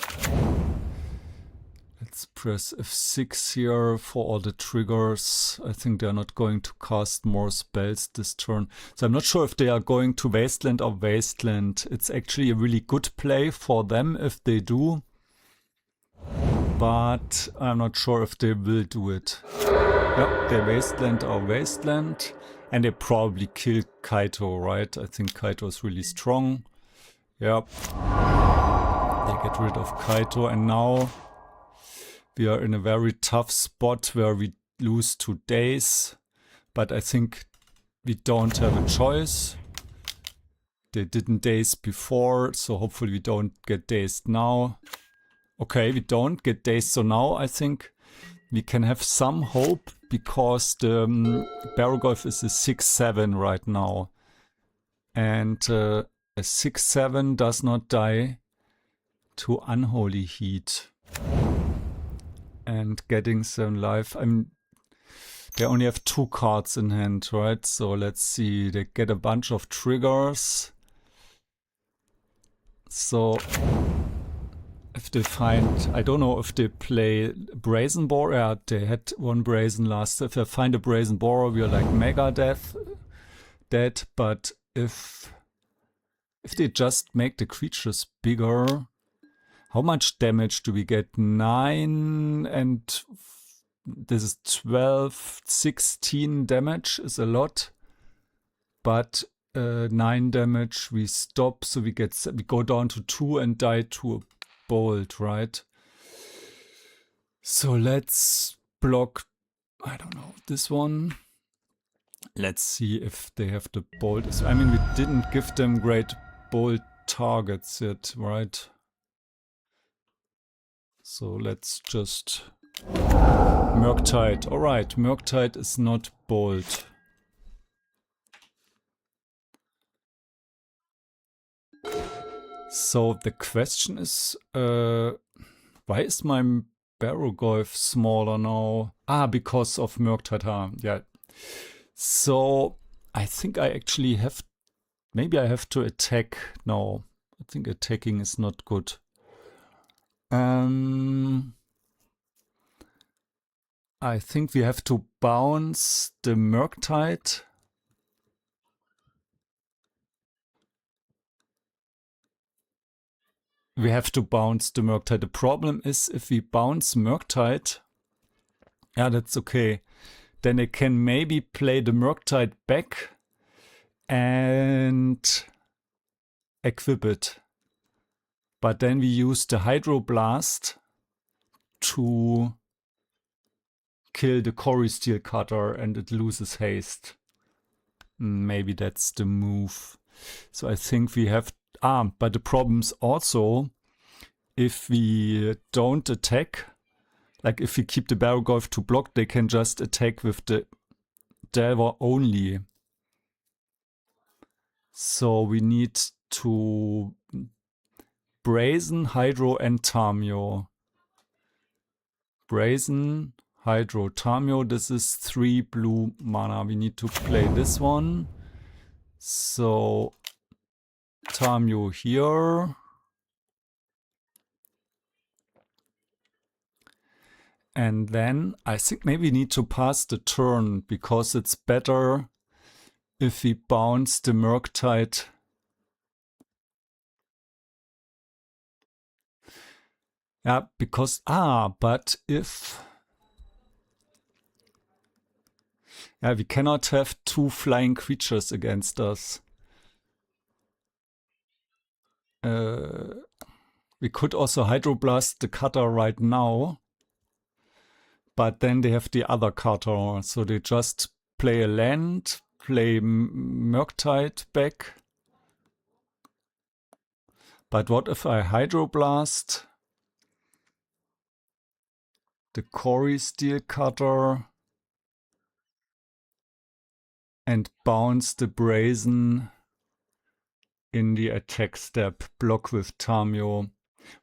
Let's press F6 here for all the triggers. I think they're not going to cast more spells this turn. So I'm not sure if they are going to Wasteland or Wasteland. It's actually a really good play for them if they do. But I'm not sure if they will do it. Yeah, they Wasteland or Wasteland. And they probably kill Kaito, right? I think Kaito is really strong. Yep. They get rid of Kaito, and now we are in a very tough spot where we lose to Daze, but I think we don't have a choice. They didn't Daze before, so hopefully we don't get dazed now. Okay, we don't get dazed, so now I think we can have some hope because the Barrowgoyf is a 6/7 right now. And a 6/7 does not die to Unholy Heat. And getting them live. I mean, they only have 2 cards in hand, right? So let's see. They get a bunch of triggers. So if they find, I don't know if they play Brazen Borrower. Yeah, they had 1 Brazen last. If they find a Brazen Borrower, we are like mega dead. But if they just make the creatures bigger, how much damage do we get? 9 and this is 12, 16 damage is a lot. But 9 damage, we stop, so we go down to 2 and die to a bolt, right? So let's block, I don't know, this one. Let's see if they have the bolt. I mean, we didn't give them great bolt targets yet, right? So let's just Murktide. Alright, Murktide is not bolt. So the question is, why is my Barrowgoyf smaller now? Ah, because of Murktide, huh? Yeah. So I think I actually have, maybe I have to attack now. I think attacking is not good. I think we have to bounce the Murktide. We have to bounce the Murktide. The problem is if we bounce Murktide, yeah, that's okay. Then they can maybe play the Murktide back and equip it. But then we use the Hydroblast to kill the Core Steel Cutter and it loses haste. Maybe that's the move. So I think we have... but the problem's also, if we don't attack, like if we keep the Barrowgoyf to block, they can just attack with the Delver only. So we need to Brazen, Hydro and Tamiyo. Brazen, Hydro, Tamiyo. This is 3 blue mana. We need to play this one. So Tamiyo here. And then I think maybe we need to pass the turn because it's better if we bounce the Murktide. Yeah, because, but if... Yeah, we cannot have 2 flying creatures against us. We could also Hydroblast the cutter right now. But then they have the other cutter, so they just play a land, play Murktide back. But what if I Hydroblast the Core Steel Cutter and bounce the Brazen in the attack step, block with Tamiyo?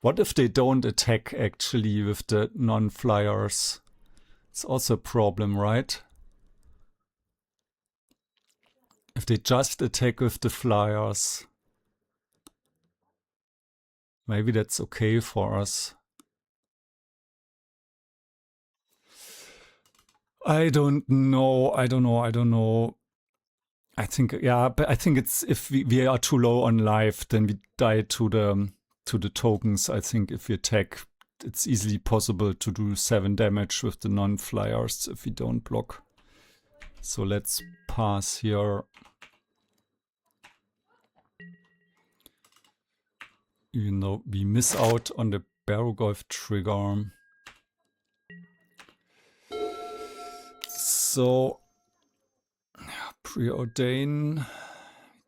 What if they don't attack actually with the non-flyers? It's also a problem, right? If they just attack with the flyers. Maybe that's okay for us. I don't know. I think, yeah, but I think it's, if we are too low on life, then we die to the tokens. I think if we attack, it's easily possible to do 7 damage with the non-flyers if we don't block. So let's pass here. Even though we miss out on the Barrowgoyf trigger. So, preordain.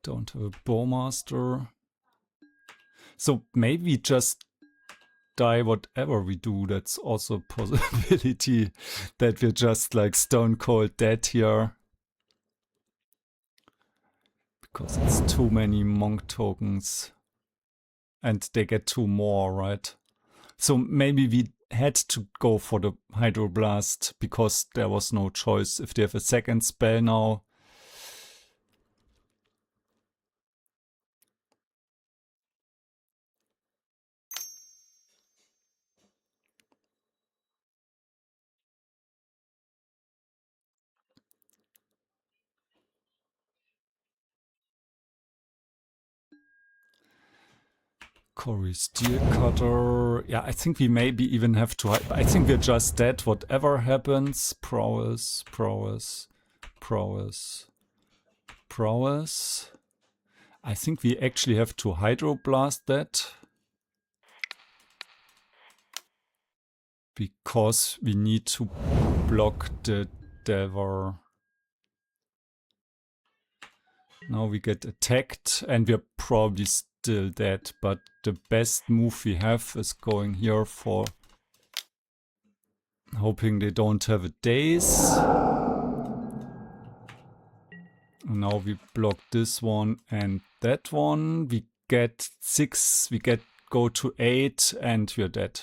Don't have a Bowmaster. So maybe just die whatever we do. That's also a possibility that we're just like stone cold dead here. Because it's too many monk tokens. And they get 2 more, right? So maybe we had to go for the Hydroblast because there was no choice. If they have a second spell now. Corey Steel Cutter. Yeah, I think we maybe even have to hide. I think we're just dead. Whatever happens. Prowess, prowess, prowess, prowess. I think we actually have to Hydroblast that. Because we need to block the Delver. Now we get attacked and we're probably still dead, but the best move we have is going here for hoping they don't have a Daze. And now we block this one and that one. We get 6, we go to 8 and we're dead.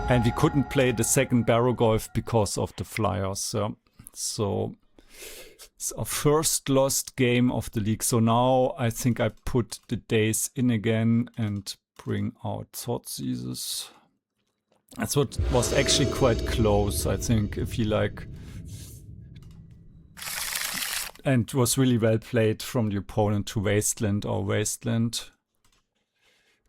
And we couldn't play the second Barrowgoyf because of the flyers. So it's our first lost game of the league. So now I think I put the Daze in again and bring out Thoughtseizes. That's what was actually quite close, I think, if you like. And was really well played from the opponent to Wasteland or Wasteland.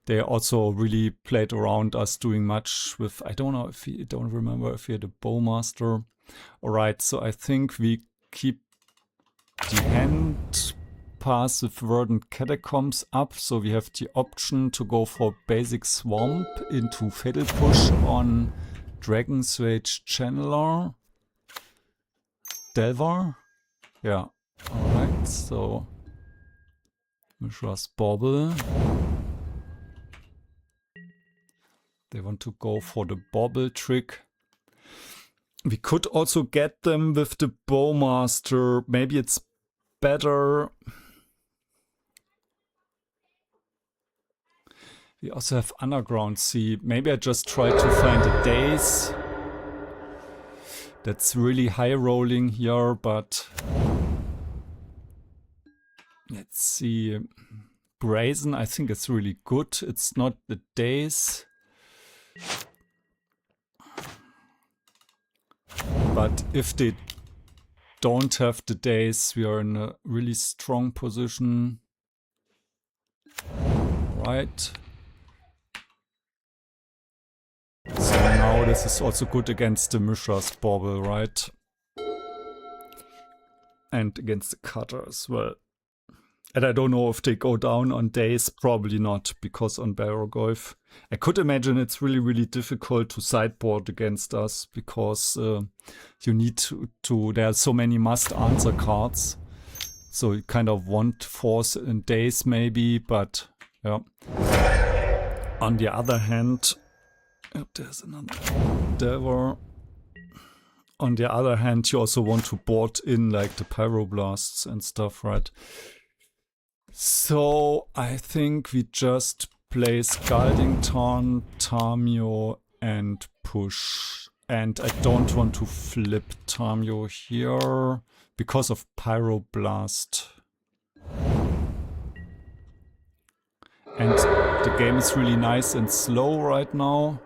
They also really played around us doing much with, I don't know if we don't remember if we had a Bowmaster. Alright, so I think we keep the hand pass with Verdant Catacombs up, so we have the option to go for basic Swamp into Fatal Push on Dragon's Rage Channeler. Delver. Yeah, alright, so Mishra's Bauble. They want to go for the Bauble trick. We could also get them with the Bowmaster. Maybe it's better. We also have Underground Sea. Maybe I just try to find a Daze. That's really high rolling here, but let's see. Brazen, I think it's really good. It's not the Daze. But if they don't have the Daze, we are in a really strong position. Right. So now this is also good against the Mishra's Bauble, right? And against the Cutter as well. And I don't know if they go down on Daze, probably not, because on Barrowgoyf. I could imagine it's really, really difficult to sideboard against us, because you need to there are so many must-answer cards. So you kind of want Force and Daze maybe, but yeah. On the other hand, there's another Delver. On the other hand, you also want to board in like the Pyroblasts and stuff, right? So I think we just play Scalding Tarn, Tamiyo, and push. And I don't want to flip Tamiyo here because of Pyroblast. And the game is really nice and slow right now.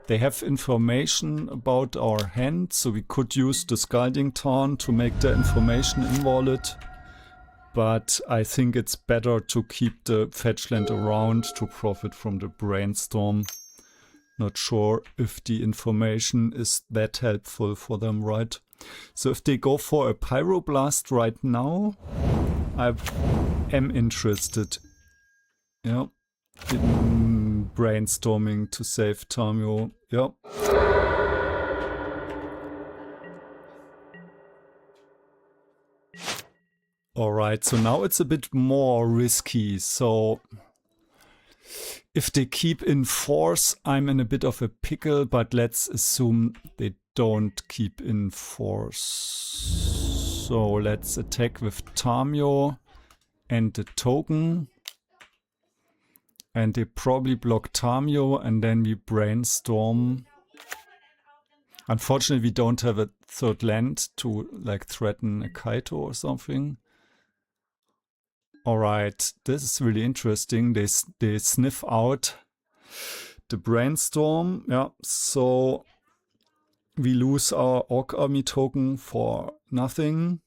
They have information about our hand, so we could use the Scalding Tarn to make the information invalid. But I think it's better to keep the fetch land around to profit from the Brainstorm. Not sure if the information is that helpful for them, right? So if they go for a Pyroblast right now, I am interested. Yeah. In brainstorming to save Tamiyo. Yeah. Alright, so now it's a bit more risky. So if they keep in force, I'm in a bit of a pickle, but let's assume they don't keep in force. So let's attack with Tamiyo and the token. And they probably block Tamiyo and then we brainstorm. Unfortunately, we don't have a third land to like threaten a Kaito or something. Alright, this is really interesting. They sniff out the brainstorm. Yeah, so we lose our Orc Army token for nothing.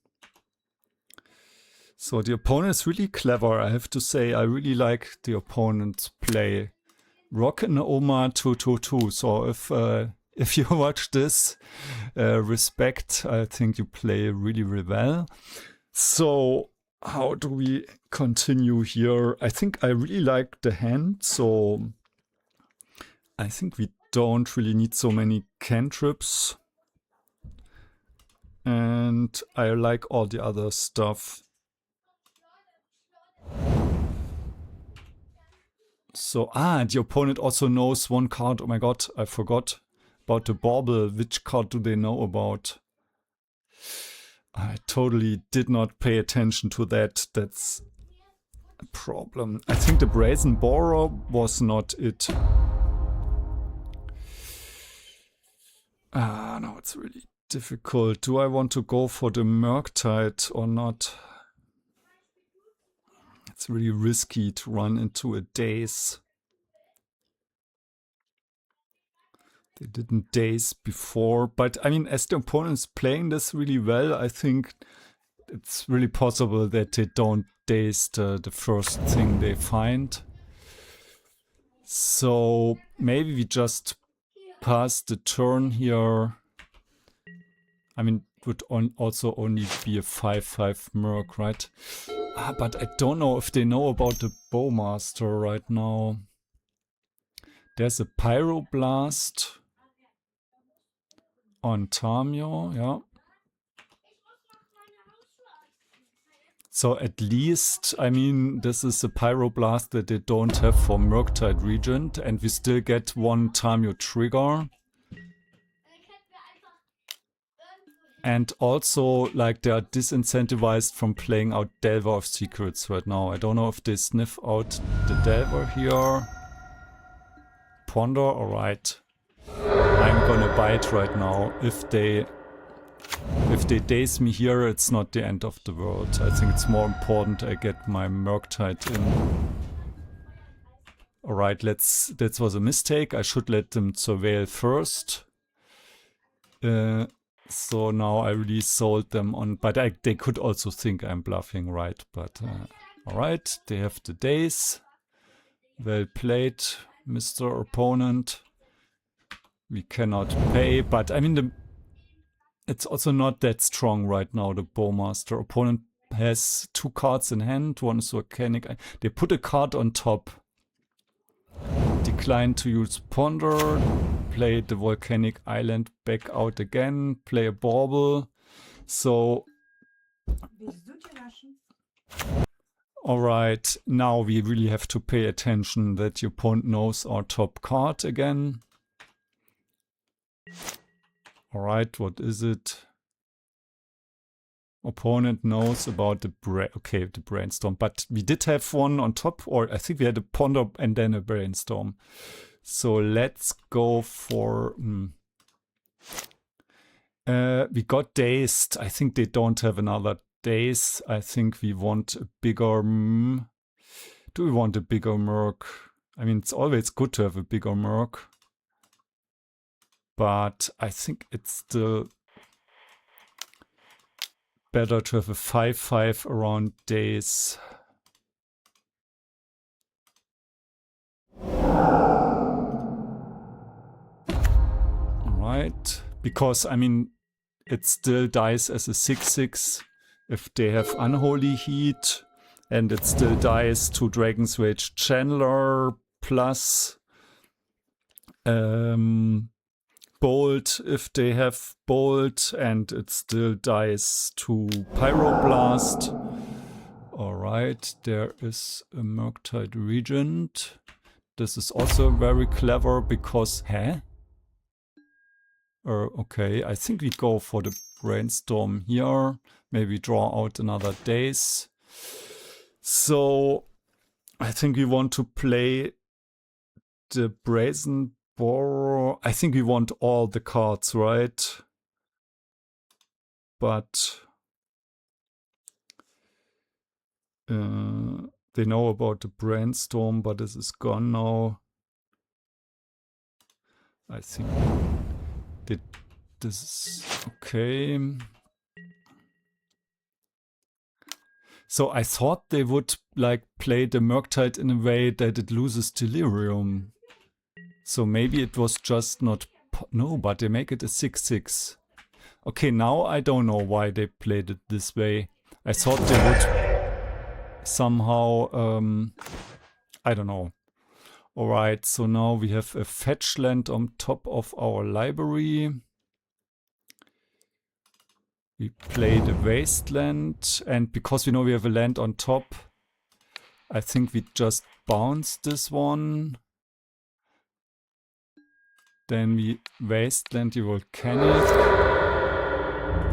So the opponent is really clever, I have to say. I really like the opponent's play. Rock and Oma 2-2-2. So if you watch this, respect, I think you play really, really well. So how do we continue here? I think I really like the hand, so I think we don't really need so many cantrips. And I like all the other stuff. So, the opponent also knows one card. Oh my god, I forgot about the bauble. Which card do they know about? I totally did not pay attention to that. That's a problem. I think the Brazen Borrower was not it. Now it's really difficult. Do I want to go for the Murktide or not? It's really risky to run into a Daze. They didn't Daze before, but I mean, as the opponent is playing this really well, I think it's really possible that they don't Daze the first thing they find. So maybe we just pass the turn here. I mean, it would also only be a 5/5 Murk, right? But I don't know if they know about the Bowmaster right now. There's a Hydroblast on Tamiyo, yeah. So at least, I mean, this is a Hydroblast that they don't have for Murktide Regent, and we still get one Tamiyo trigger. And also, like, they are disincentivized from playing out Delver of Secrets right now. I don't know if they sniff out the Delver here. Ponder, alright. I'm gonna bite right now. If they Daze me here, it's not the end of the world. I think it's more important I get my Murktide in. Alright, that was a mistake. I should let them surveil first. So now I really sold them on, but they could also think I'm bluffing, right? But alright, they have the Daze. Well played, Mr. Opponent. We cannot pay, but I mean, it's also not that strong right now, the Bowmaster. Opponent has 2 cards in hand, one is Volcanic. They put a card on top. Decline to use Ponder. Play the Volcanic Island back out again. Play a Bauble. So... Alright, now we really have to pay attention that the opponent knows our top card again. Alright, what is it? Opponent knows about the the Brainstorm, but we did have one on top, or I think we had a Ponder and then a Brainstorm. So let's go for... we got Dazed. I think they don't have another Daze. I think we want a bigger... Do we want a bigger Murk? I mean, it's always good to have a bigger Murk. But I think it's still better to have a 5/5 around Daze. Right, because I mean, it still dies as a 6/6 if they have Unholy Heat, and it still dies to Dragon's Rage Channeler plus Bolt if they have Bolt, and it still dies to Pyroblast. Alright, there is a Murktide Regent. This is also very clever because... okay, I think we go for the Brainstorm here. Maybe draw out another Daze. So, I think we want to play the Brazen Borrower. I think we want all the cards, right? But... they know about the Brainstorm, but this is gone now. I think this is okay. So I thought they would like play the Murktide in a way that it loses Delirium. So maybe it was just not... No, but they make it a 6/6. Okay, now I don't know why they played it this way. I thought they would somehow... I don't know. Alright, so now we have a fetch land on top of our library. We play the Wasteland, and because we know we have a land on top, I think we just bounce this one. Then we Wasteland the Volcanic.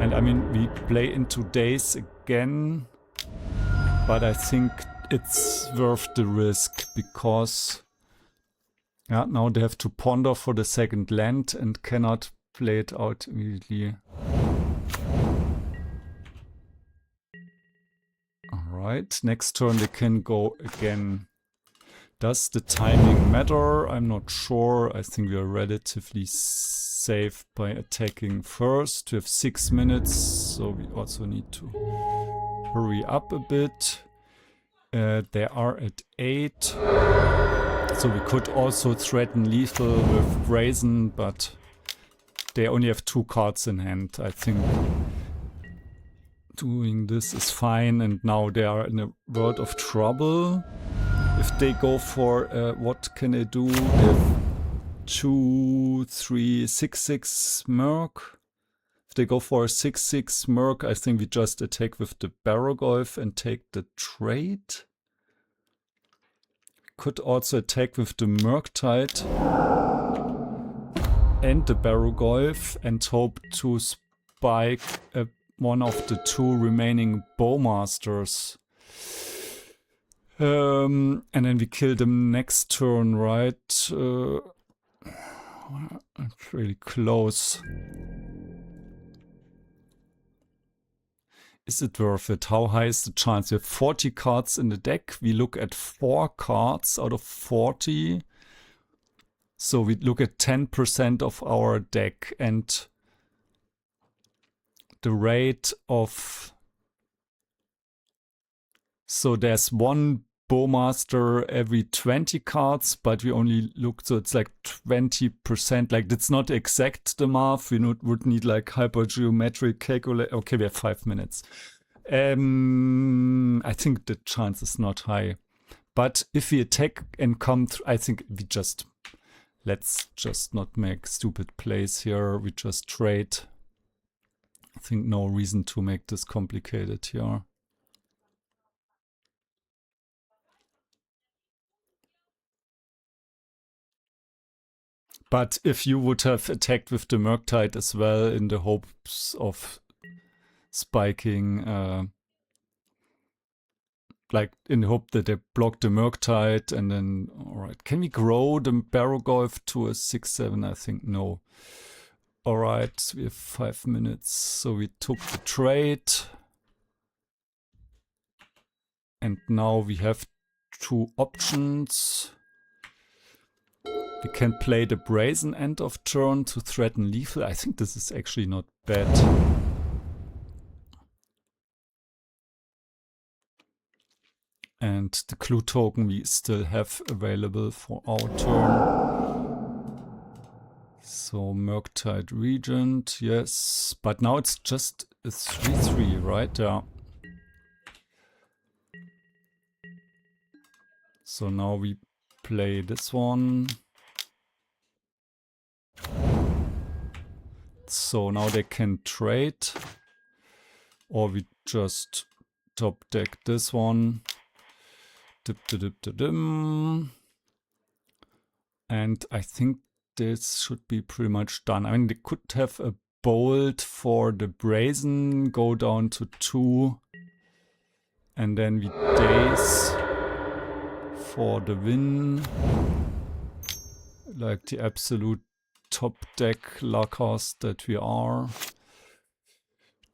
And I mean, we play into Daze again, but I think it's worth the risk because... yeah, now they have to ponder for the second land and cannot play it out immediately. Alright, next turn they can go again. Does the timing matter? I'm not sure. I think we are relatively safe by attacking first. We have 6 minutes, so we also need to hurry up a bit. They are at 8. So we could also threaten lethal with Brazen, but they only have 2 cards in hand. I think doing this is fine, and now they are in a world of trouble. If they go for, what can they do? They have 2, 3, 6/6 Murk. If they go for a 6/6 Murk, I think we just attack with the Barrowgoyf and take the trade. Could also attack with the Murktide and the Barrowgoyf and hope to spike one of the 2 remaining Bowmasters. And then we kill them next turn, right? It's really close. Is it worth it? How high is the chance? We have 40 cards in the deck. We look at 4 cards out of 40. So we look at 10% of our deck, and the rate of... so there's 1 Bowmaster every 20 cards, but we only look, so it's like 20%. Like, it's not exact, the math. We would need like hypergeometric calculate. Okay, we have 5 minutes. I think the chance is not high. But if we attack and come through, I think we just... let's just not make stupid plays here. We just trade. I think no reason to make this complicated here. But if you would have attacked with the Murktide as well in the hopes of spiking, like in the hope that they block the Murktide, and then, alright, can we grow the Barrowgoyf to a 6/7? I think no. Alright, we have 5 minutes, so we took the trade. And now we have 2 options. We can play the Brazen end of turn to threaten lethal. I think this is actually not bad. And the clue token we still have available for our turn. So Murktide Regent, yes. But now it's just a 3/3, right? Yeah. So now we play this one. So now they can trade, or we just top deck this one. Dip-de-dip-de-dim. And I think this should be pretty much done. I mean, they could have a bolt for the Brazen, go down to 2. And then we Daze for the win. Like the absolute top deck luckers that we are.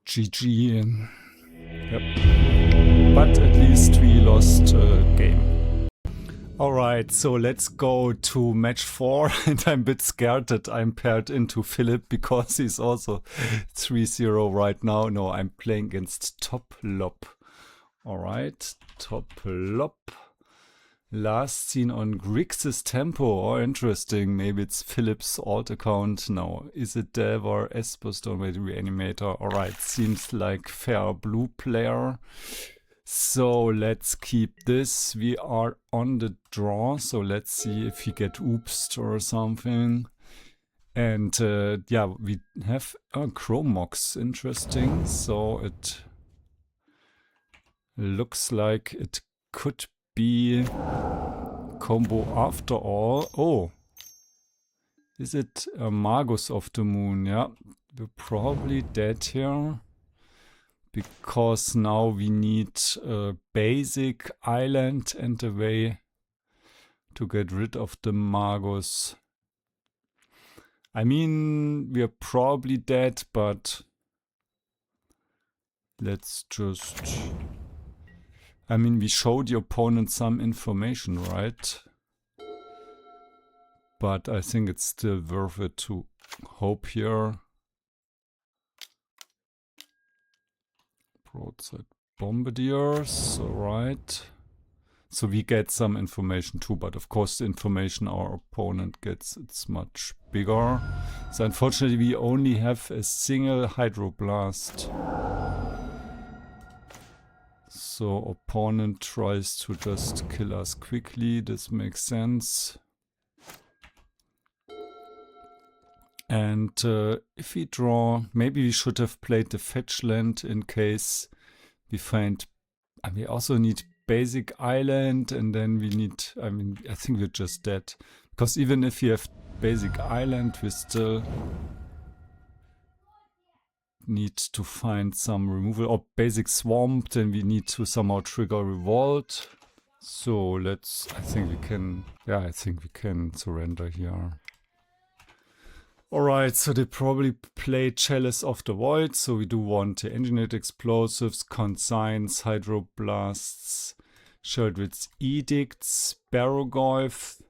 GG. Yep. But at least we lost a game. Alright, so let's go to match 4. And I'm a bit scared that I'm paired into Philip because he's also 3-0 right now. No, I'm playing against toplop. Alright, toplop. Last seen on Grixis Tempo. Oh, interesting. Maybe it's Philip's alt account. No. Is it Dev or Esper Stormwave Reanimator? Alright, seems like fair blue player. So let's keep this. We are on the draw. So let's see if we get oopsed or something. And yeah, we have Chromox. Interesting. So it looks like it could be combo after all. Oh, is it a Magus of the Moon? Yeah, we're probably dead here because now we need a basic island and a way to get rid of the Magus. I mean, we're probably dead, but let's just... I mean, we showed the opponent some information, right? But I think it's still worth it to hope here. Broadside Bombardiers, alright. So we get some information too, but of course the information our opponent gets, it's much bigger. So unfortunately we only have a single Hydroblast. So opponent tries to just kill us quickly, this makes sense. And if we draw, maybe we should have played the fetch land in case we find, I mean, we also need basic island and then we need, I mean, I think we're just dead. Because even if we have basic island, we still need to find some removal. Or basic swamp, then we need to somehow trigger revolt. So let's, I think we can, yeah, I think we can surrender here. Alright, so they probably play Chalice of the Void, so we do want the Engineered Explosives, Consigns, Hydroblasts, Sheldrit's Edicts, Barrowgoyf.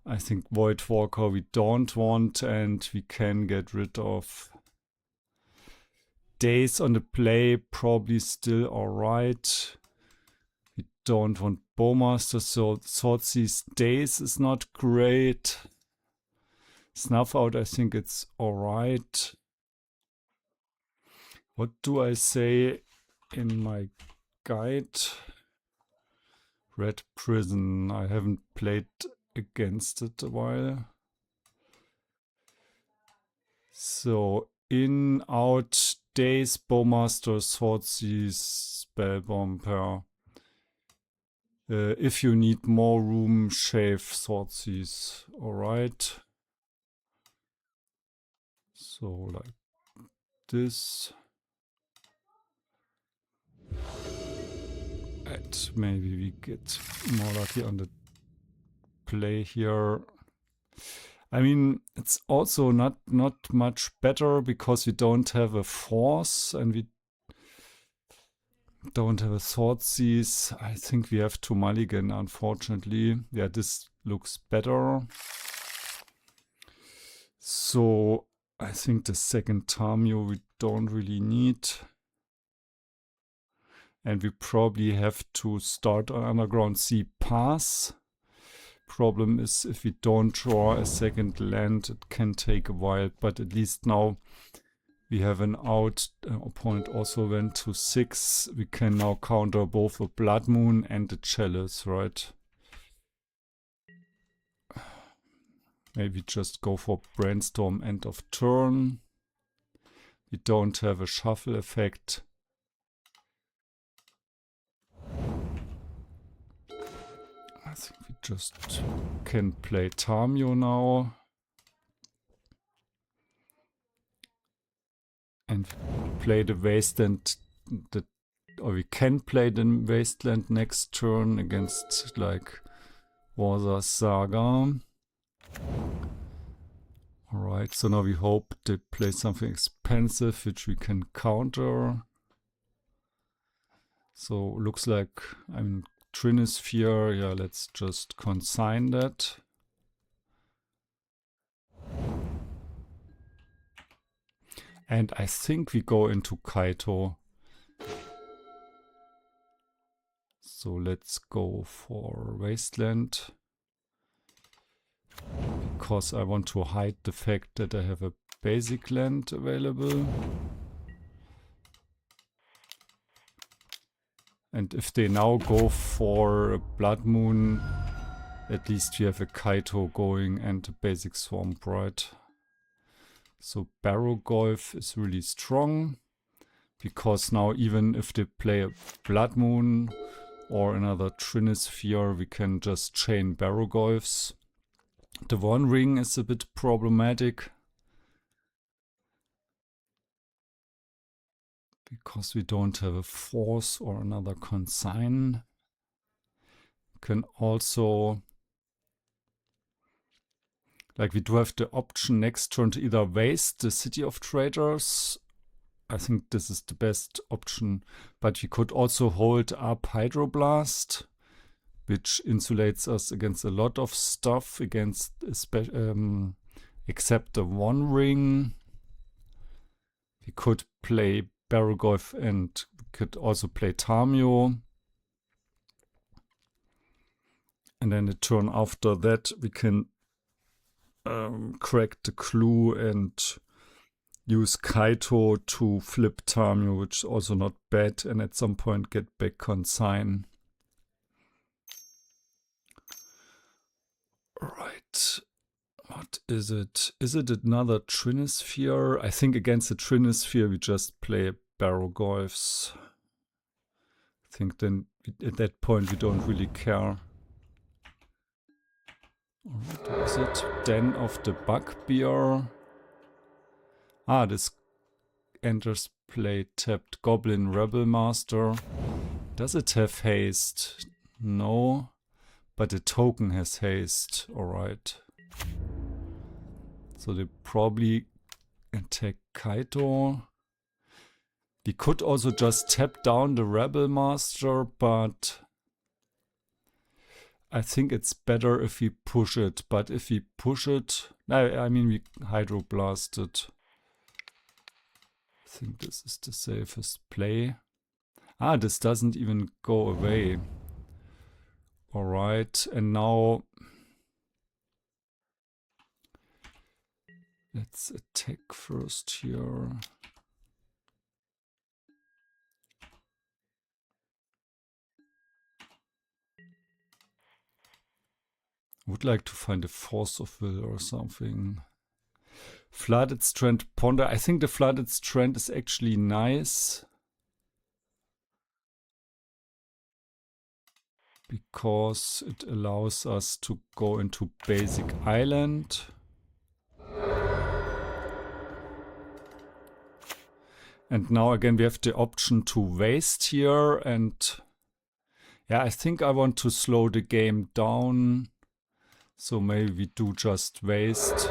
I think Voidwalker we don't want, and we can get rid of Daze on the play, probably still alright. We don't want Bowmasters, so Thoughtseize Daze is not great. Snuff Out, I think it's alright. What do I say in my guide? Red Prison. I haven't played against it a while. So, in, out, Daze, Bowmasters, Thoughtseize, Spellbomber. If you need more room, shave Thoughtseize. Alright. So like this. And maybe we get more lucky on the play here. I mean, it's also not much better because we don't have a force and we don't have a Thoughtseize. I think we have to mulligan, unfortunately. Yeah, this looks better. So I think the second Tamiyo we don't really need. And we probably have to start on Underground Sea pass. Problem is if we don't draw a second land, it can take a while. But at least now we have an out. Opponent also went to 6. We can now counter both a Blood Moon and a Chalice, right? Maybe just go for Brainstorm end of turn. We don't have a shuffle effect. think we just can play Tamiyo now. And play the Wasteland, or we can play the Wasteland next turn against like Warza Saga. Alright, so now we hope they play something expensive which we can counter. So looks like, I mean, Trinisphere, yeah, let's just consign that. And I think we go into Kaito. So let's go for Wasteland. Because I want to hide the fact that I have a basic land available. And if they now go for a Blood Moon, at least we have a Kaito going and a basic Swamp, right? So Barrowgoyf is really strong. Because now even if they play a Blood Moon or another Trinisphere, we can just chain Barrowgoyfs. The One Ring is a bit problematic. Because we don't have a Force or another Consign. Can also, like, we do have the option next turn to either waste the City of Traders. I think this is the best option. But we could also hold up Hydroblast, which insulates us against a lot of stuff, against except the One Ring. We could play Barrowgoyf and could also play Tamiyo. And then the turn after that we can crack the clue and use Kaito to flip Tamiyo, which is also not bad, and at some point get back Consign. Right. What is it? Is it another Trinisphere? I think against the Trinisphere we just play Barrowgoyfs. I think then at that point we don't really care. Alright, what is it? Den of the Bugbear. Ah, this enters play tapped Goblin Rebel Master. Does it have haste? No. But the token has haste. Alright. So they probably attack Kaito. We could also just tap down the Rebel Master, but I think it's better if we push it. But if we push it, I mean we Hydroblast it. I think this is the safest play. Ah, this doesn't even go away. Alright, and now let's attack first here. Would like to find a Force of Will or something. Flooded Strand Ponder. I think the Flooded Strand is actually nice. Because it allows us to go into basic island. And now again we have the option to waste here, and yeah, I think I want to slow the game down. So maybe we do just waste.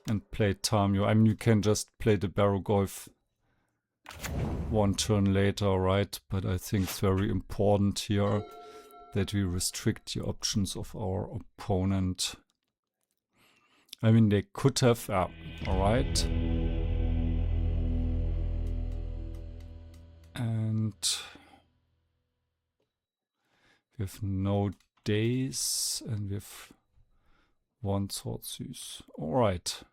And play Tamiyo. I mean, you can just play the Barrowgoyf one turn later, right? But I think it's very important here that we restrict the options of our opponent. I mean, they could have, alright. And we have no Daze, and we have one Thoughtseize. Alright.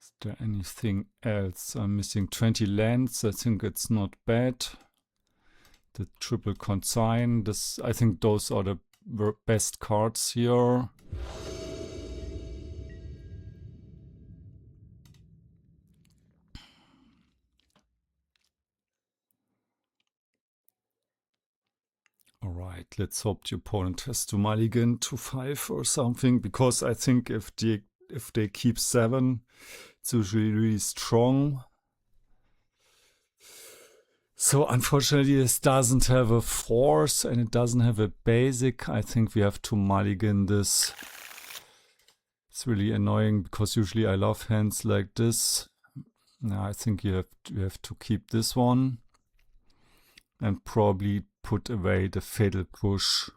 Is there anything else? I'm missing 20 lands. I think it's not bad. The triple consign. This, I think those are the best cards here. Alright, let's hope the opponent has to mulligan to 5 or something, because I think if they keep 7, it's usually really strong. So unfortunately this doesn't have a force and it doesn't have a basic. I think we have to mulligan this. It's really annoying because usually I love hands like this. Now I think you have to keep this one and probably put away the Fatal Push.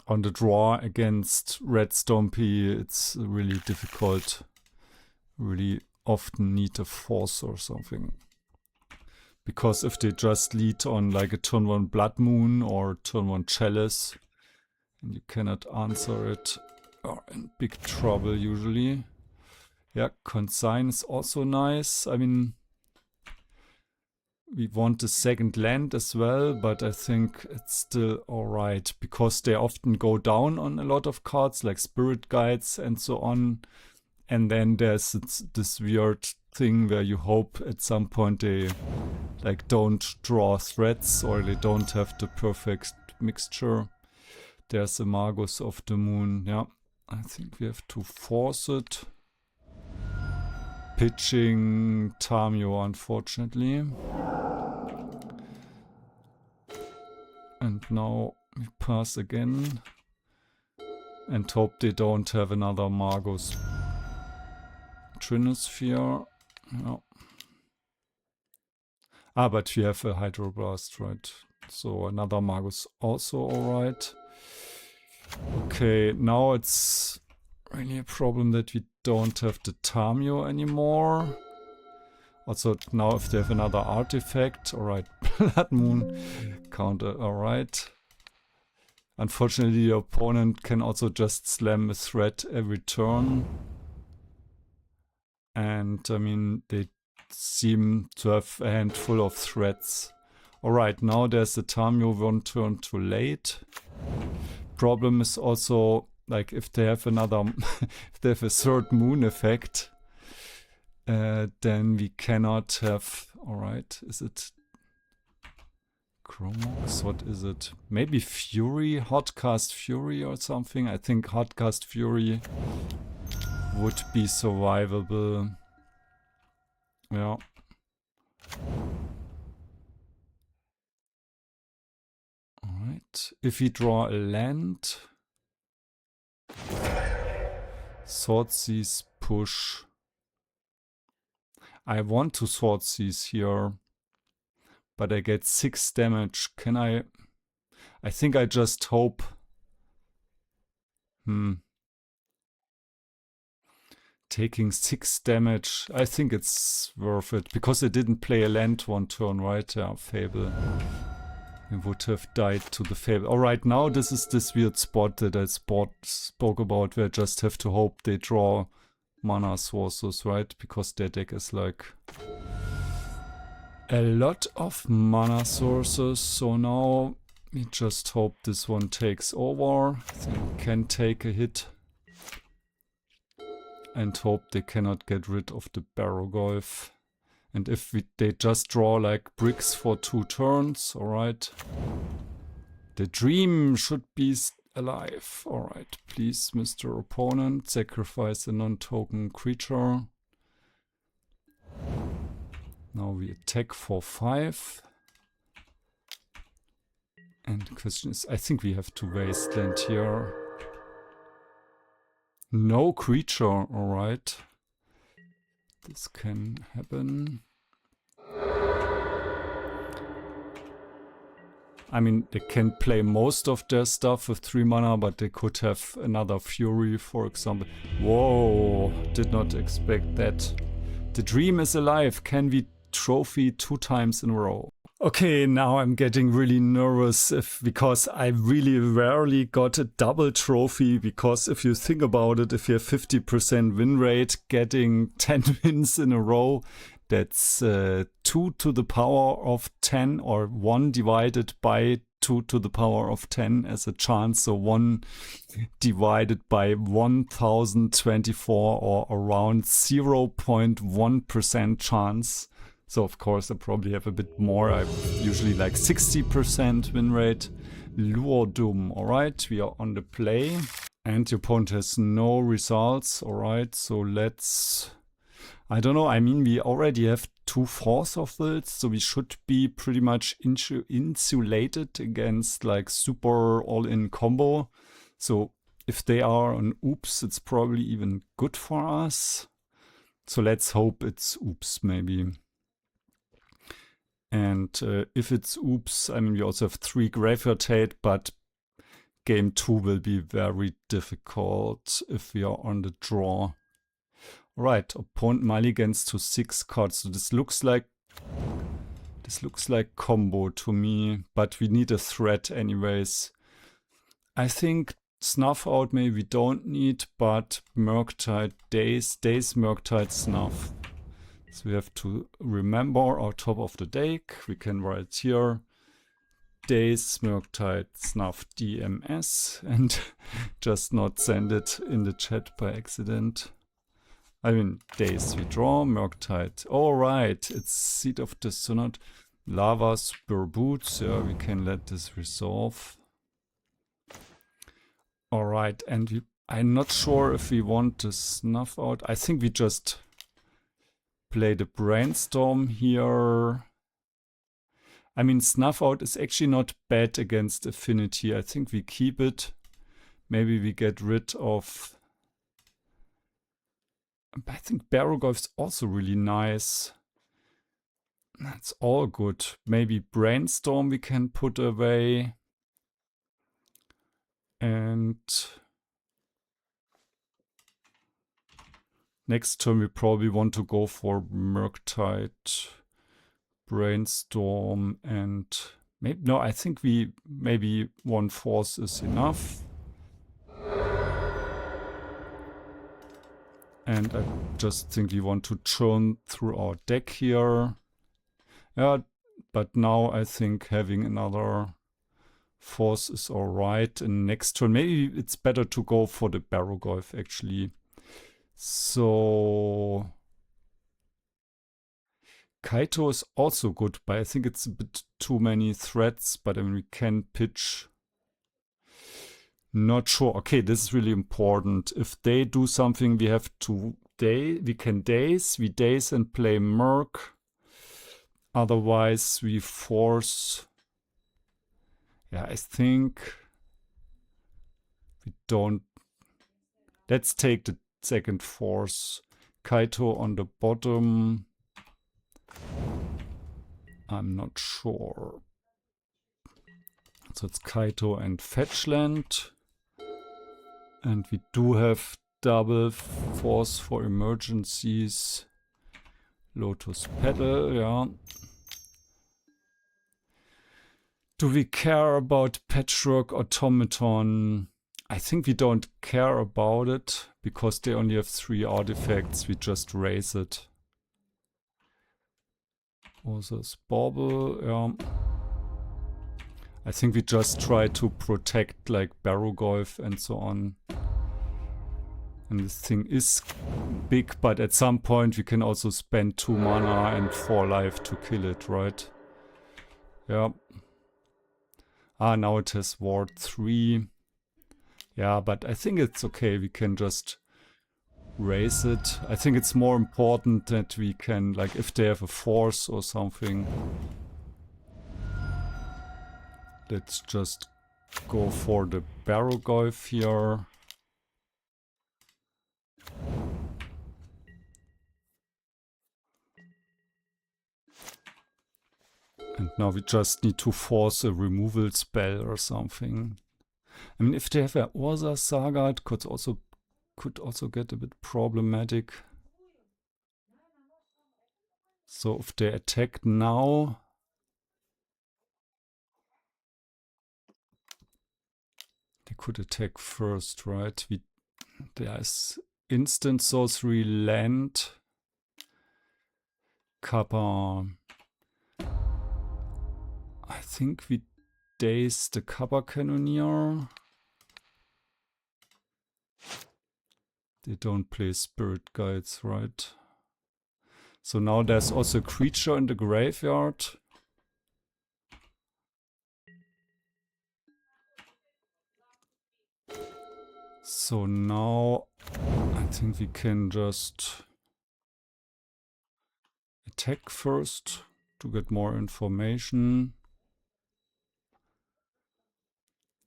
On the draw against Red Stompy, it's really difficult. Really often need a force or something. Because if they just lead on like a turn 1 Blood Moon or turn 1 Chalice, and you cannot answer it, you're in big trouble usually. Yeah, Consign is also nice. I mean, we want the second land as well, but I think it's still alright, because they often go down on a lot of cards, like Spirit Guides and so on. And then there's this weird thing where you hope at some point they like don't draw threats or they don't have the perfect mixture. There's a Magus of the Moon. Yeah, I think we have to force it. Pitching Tamiyo, unfortunately. And now we pass again and hope they don't have another Magus. Trinosphere. Yeah. Ah, but we have a Hydroblast, right? So another Magus also alright. Okay, now it's really a problem that we don't have the Tamiyo anymore. Also now if they have another artifact, alright, Blood Moon counter, alright. Unfortunately the opponent can also just slam a threat every turn. And I mean, they seem to have a handful of threats. Alright, now there's the Tamiyo 1 turn too late. Problem is also, like, if they have another, if they have a third moon effect, then we cannot have, alright, is it Chromox? What is it? Maybe Fury, Hotcast Fury or something? I think Hotcast Fury would be survivable. Yeah. Alright. If we draw a land, Thoughtseize push. I want to Thoughtseize here, but I get 6 damage. Can I think I just hope. Taking 6 damage, I think it's worth it, because I didn't play a land 1 turn, right? Yeah, Fable. I would have died to the Fable. Alright, now this is this weird spot that I spoke about, where I just have to hope they draw mana sources, right? Because their deck is like a lot of mana sources, so now we just hope this one takes over. I think we can take a hit. And hope they cannot get rid of the Barrowgoyf. And if they just draw like bricks for 2 turns, alright. The dream should be alive. Alright, please, Mr. Opponent, sacrifice a non-token creature. Now we attack for 5. And the question is, I think we have to Wasteland here. No creature, alright. This can happen. I mean, they can play most of their stuff with 3 mana, but they could have another Fury, for example. Whoa, did not expect that. The dream is alive. Can we trophy 2 times in a row? Okay, now I'm getting really nervous because I really rarely got a double trophy, because if you think about it, if you have 50% win rate, getting 10 wins in a row, that's 2 to the power of 10, or 1 divided by 2 to the power of 10 as a chance, so 1 divided by 1024, or around 0.1% chance. So of course I probably have a bit more. I usually like 60% win rate. Lurdum, alright, we are on the play. And your opponent has no results, alright, so let's... I don't know, I mean we already have 2 Force of Wills, so we should be pretty much insulated against like super all-in combo. So if they are on oops, it's probably even good for us. So let's hope it's oops maybe. And if it's oops, I mean we also have 3 Graveyard Hate, but game 2 will be very difficult if we are on the draw. Right, opponent mulligans to 6 cards. So this looks like combo to me, but we need a threat anyways. I think Snuff Out maybe we don't need, but Murktide, Daze, Murktide, Snuff. So we have to remember our top of the deck. We can write here Daze, Murktide, Snuff, DMS, and just not send it in the chat by accident. I mean, Daze we draw, Murktide. Alright, it's Seed of Dissonant. Lava, Spur Boots. Yeah, we can let this resolve. Alright, and I'm not sure if we want to Snuff Out. I think we just play the Brainstorm here. I mean, Snuff Out is actually not bad against Affinity. I think we keep it. Maybe we get rid of... I think Barrowgoyf is also really nice. That's all good. Maybe Brainstorm we can put away. And next turn we probably want to go for Murktide, Brainstorm, and maybe no, I think maybe 1 Force is enough. And I just think we want to churn through our deck here. Yeah, but now I think having another Force is alright. And next turn, maybe it's better to go for the Barrowgoyf actually. So Kaito is also good, but I think it's a bit too many threats. But I mean, we can pitch. Not sure. Okay, this is really important. If they do something, we have to we can Daze. We Daze and play Murk. Otherwise, we force. Yeah, I think we don't. Let's take the second Force. Kaito on the bottom. I'm not sure. So it's Kaito and Fetchland. And we do have double Force for emergencies. Lotus Petal, yeah. Do we care about Patchwork Automaton? I think we don't care about it, because they only have 3 artifacts. We just raise it. Also Bauble, yeah. I think we just try to protect like Barrowgoyf and so on. And this thing is big, but at some point we can also spend 2 mana and 4 life to kill it, right? Yeah. Ah, now it has Ward 3. Yeah, but I think it's okay. We can just raise it. I think it's more important that we can, like, if they have a Force or something. Let's just go for the Barrowgoyf here. And now we just need to force a removal spell or something. I mean, if they have an Urza Saga, it could also get a bit problematic. So if they attack now, they could attack first, right? There's instant sorcery, land, Kappa. I think we Daze the Kappa Cannoneer. They don't play Spirit Guides, right? So now there's also a creature in the graveyard. So now I think we can just attack first to get more information.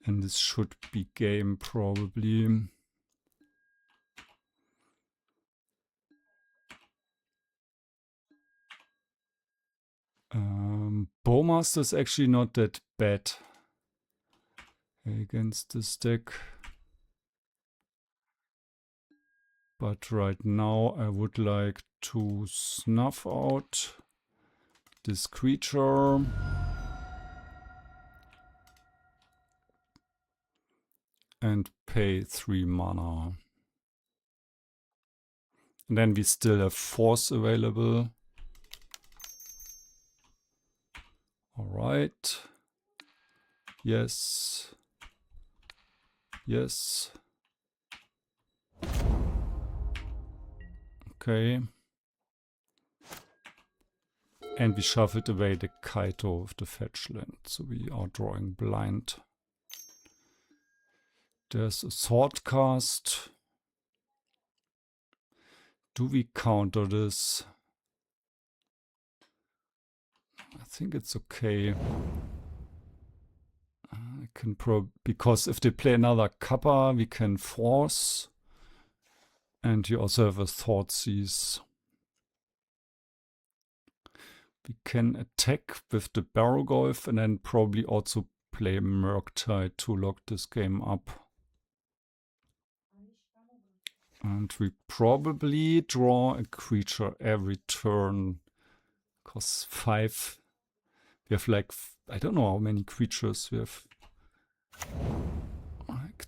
And this should be game probably. Bowmaster is actually not that bad against this deck. But right now I would like to snuff out this creature. And pay 3 mana. And then we still have Force available. Alright. Yes. Yes. Okay. And we shuffled away the Kaito of the fetch land. So we are drawing blind. There's a sword cast. Do we counter this? I think it's okay. I can because if they play another Kappa, we can force. And you also have a Thoughtseize. We can attack with the Barrowgoyf and then probably also play Murktide to lock this game up. And we probably draw a creature every turn. Because 5. We have like, I don't know how many creatures we have. Like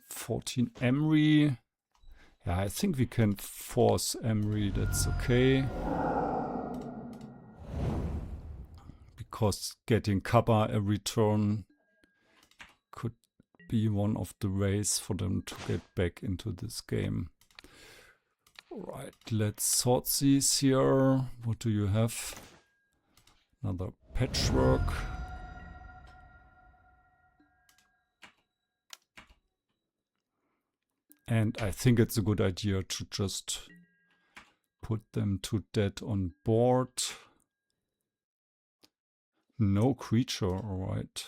14 Emery. Yeah, I think we can force Emery, that's okay. Because getting Kappa every turn could be one of the ways for them to get back into this game. Alright, let's Thoughtseize here. What do you have? Another Patchwork. And I think it's a good idea to just put them to dead on board. No creature, alright.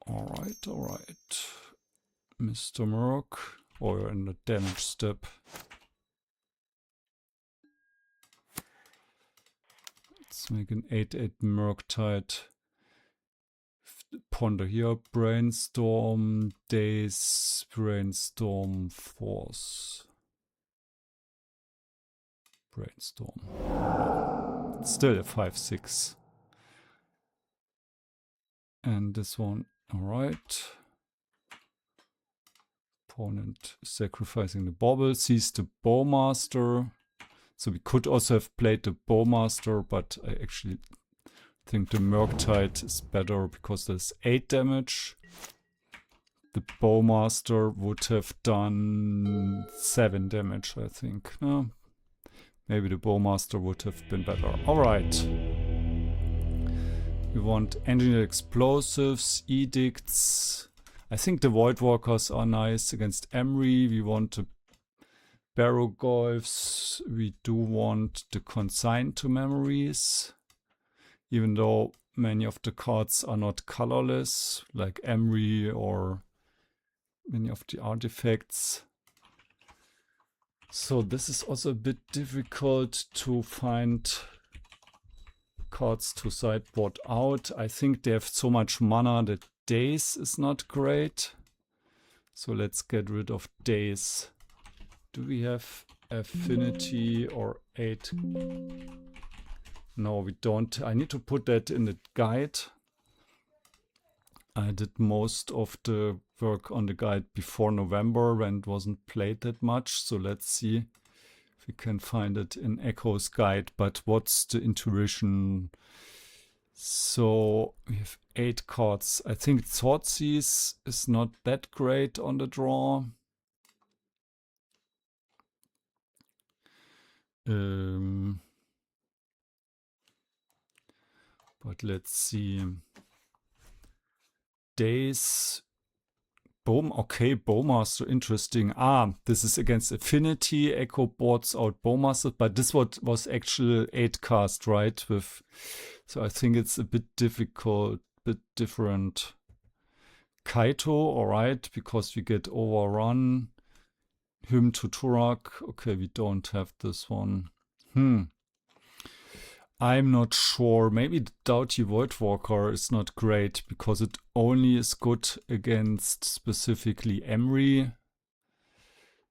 Alright, alright. Mr. Murk, or in the damage step. Let's make an 8/8 Murktide. Ponder here, Brainstorm, Daze, Brainstorm, Force. Brainstorm. Still a 5/6. And this one, alright. Opponent sacrificing the bauble, sees the Bowmaster. So we could also have played the Bowmaster, but I actually think the Murktide is better because there's 8 damage. The Bowmaster would have done 7 damage, I think. No, maybe the Bowmaster would have been better. Alright. We want Engineered Explosives, Edicts. I think the Voidwalkers are nice against Emery. We want the Barrowgoyfs. We do want the Consign to Memories. Even though many of the cards are not colorless, like Emery or many of the artifacts. So this is also a bit difficult to find cards to sideboard out. I think they have so much mana that Daze is not great. So let's get rid of Daze. Do we have Affinity or 8? No, we don't. I need to put that in the guide. I did most of the work on the guide before November when it wasn't played that much. So let's see if we can find it in Echo's guide. But what's the intuition? So we have 8 cards. I think Thoughtseize is not that great on the draw. But let's see. Daze. Okay, Bowmaster, interesting. This is against Affinity. Echo boards out Bowmaster, but this was actual 8 cast, right? So I think it's a bit difficult, bit different. Kaito, alright, because we get overrun. Hymn to Turak. Okay, we don't have this one. I'm not sure. Maybe the Dauthi Voidwalker is not great because it only is good against specifically Emry.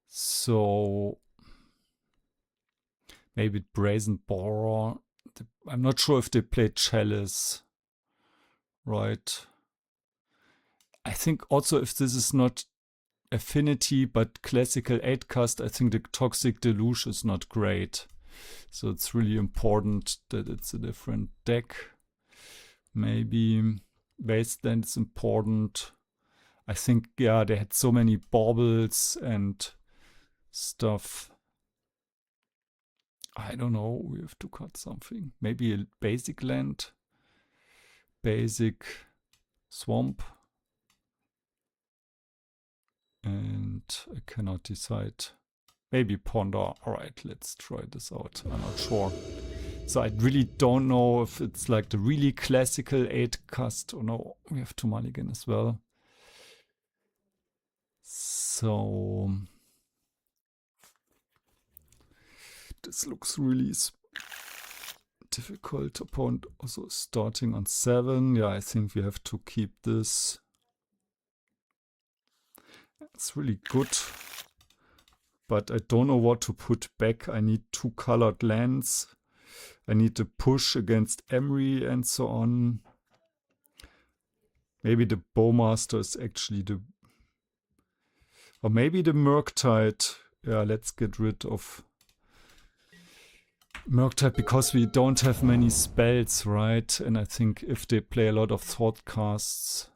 So maybe Brazen Borrower. I'm not sure if they play Chalice. Right. I think also if this is not Affinity but classical 8 cast, I think the Toxic Deluge is not great. So it's really important that it's a different deck. Maybe Wasteland is important. I think, yeah, they had so many baubles and stuff. I don't know, we have to cut something. Maybe a basic land. Basic swamp. And I cannot decide. Maybe Ponder. Alright, let's try this out. I'm not sure. So I really don't know if it's like the really classical 8 cast or no. We have 2 mulligan as well. So this looks really difficult. Opponent also starting on 7. Yeah, I think we have to keep this. It's really good. But I don't know what to put back. I need 2 colored lands. I need to push against Emry and so on. Maybe the Bowmaster is actually the... Or maybe the Murktide. Yeah, let's get rid of Murktide because we don't have many spells, right? And I think if they play a lot of thought casts...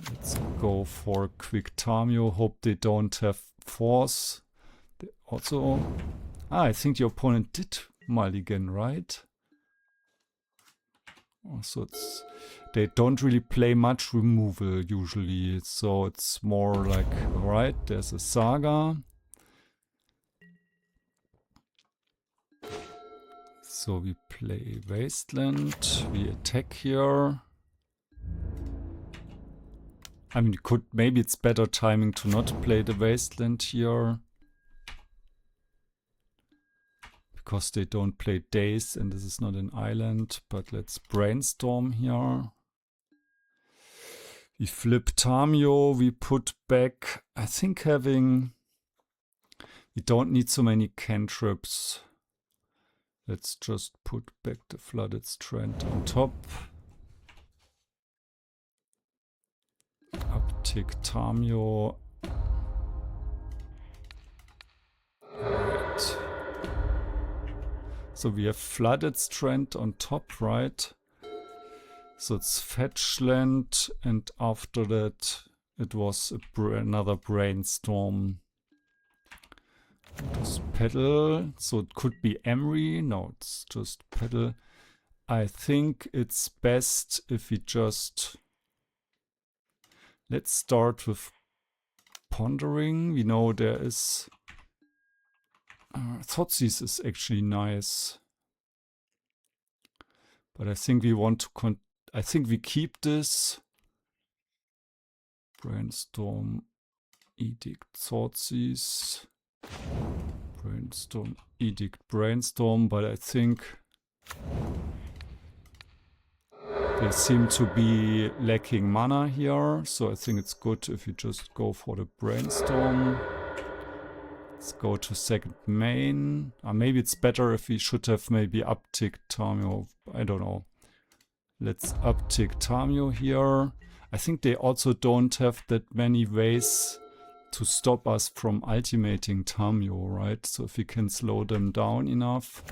Let's go for a quick Tamiyo. Hope they don't have Force. They also... I think the opponent did mulligan, right? So it's... They don't really play much removal usually. So it's more like, alright, there's a Saga. So we play Wasteland. We attack here. I mean, maybe it's better timing to not play the Wasteland here. Because they don't play Daze and this is not an island. But let's Brainstorm here. We flip Tamiyo, we put back, I think we don't need so many cantrips. Let's just put back the Flooded Strand on top. Uptick Tamiyo. Right. So we have Flooded Strand on top, right? So it's fetch land, and after that it was another Brainstorm. Just pedal. So it could be Emry. No, it's just pedal. I think it's best if we just... Let's start with pondering. We know there is... Thoughtseize is actually nice. But I think we want to... I think we keep this. Brainstorm, Edict, Thoughtseize. Brainstorm, Edict, Brainstorm. But I think... They seem to be lacking mana here, so I think it's good if you just go for the Brainstorm. Let's go to second main. Maybe it's better if we should have maybe upticked Tamiyo. I don't know. Let's uptick Tamiyo here. I think they also don't have that many ways to stop us from ultimating Tamiyo, right? So if we can slow them down enough.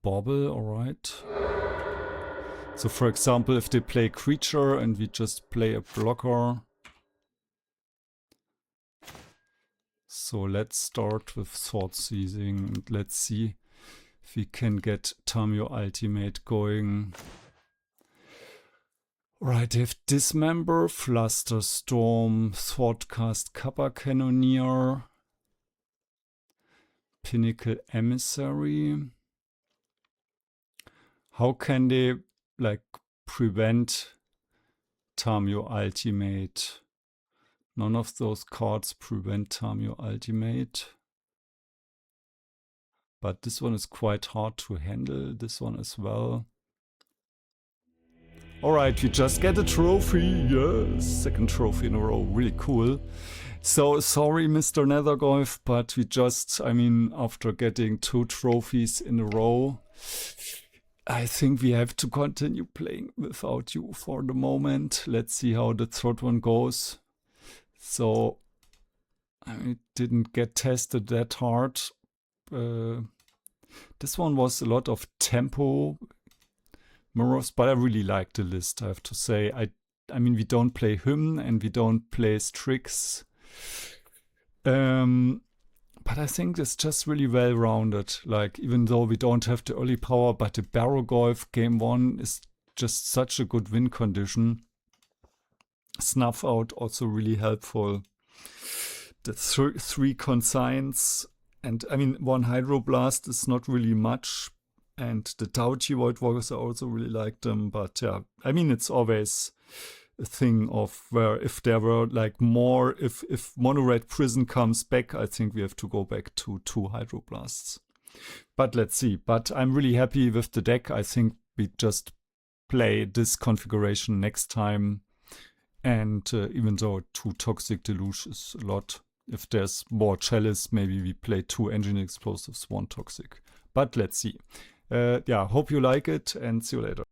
Bobble, alright. So for example, if they play creature and we just play a blocker. So let's start with Thoughtseize and let's see if we can get Tamiyo Ultimate going. Right, they have Dismember, Flusterstorm, Thoughtcast Kappa Cannoneer, Pinnacle Emissary. How can they like prevent Tamiyo Ultimate? None of those cards prevent Tamiyo Ultimate. But this one is quite hard to handle, this one as well. Alright, we just get a trophy, yes! Second trophy in a row, really cool. So, sorry Mr. Nethergoyf, but we just, I mean, after getting 2 trophies in a row, I think we have to continue playing without you for the moment. Let's see how the third one goes. So, I didn't get tested that hard. This one was a lot of tempo mirrors, but I really like the list, I have to say. I mean, we don't play Hymn and we don't play Strix. But I think it's just really well-rounded. Like, even though we don't have the early power, but the Barrowgoyf game 1 is just such a good win condition. Snuff Out also really helpful. The 3 consigns, and I mean 1 Hydroblast is not really much, and the Dauthi Voidwalkers, I also really like them, but yeah, I mean it's always a thing of where if there were like more, if Mono Red Prison comes back, I think we have to go back to 2 Hydroblasts. But let's see. But I'm really happy with the deck. I think we just play this configuration next time. And even though 2 Toxic Deluge is a lot, if there's more Chalice, maybe we play 2 Engine Explosives, 1 Toxic. But let's see. Yeah, hope you like it and see you later.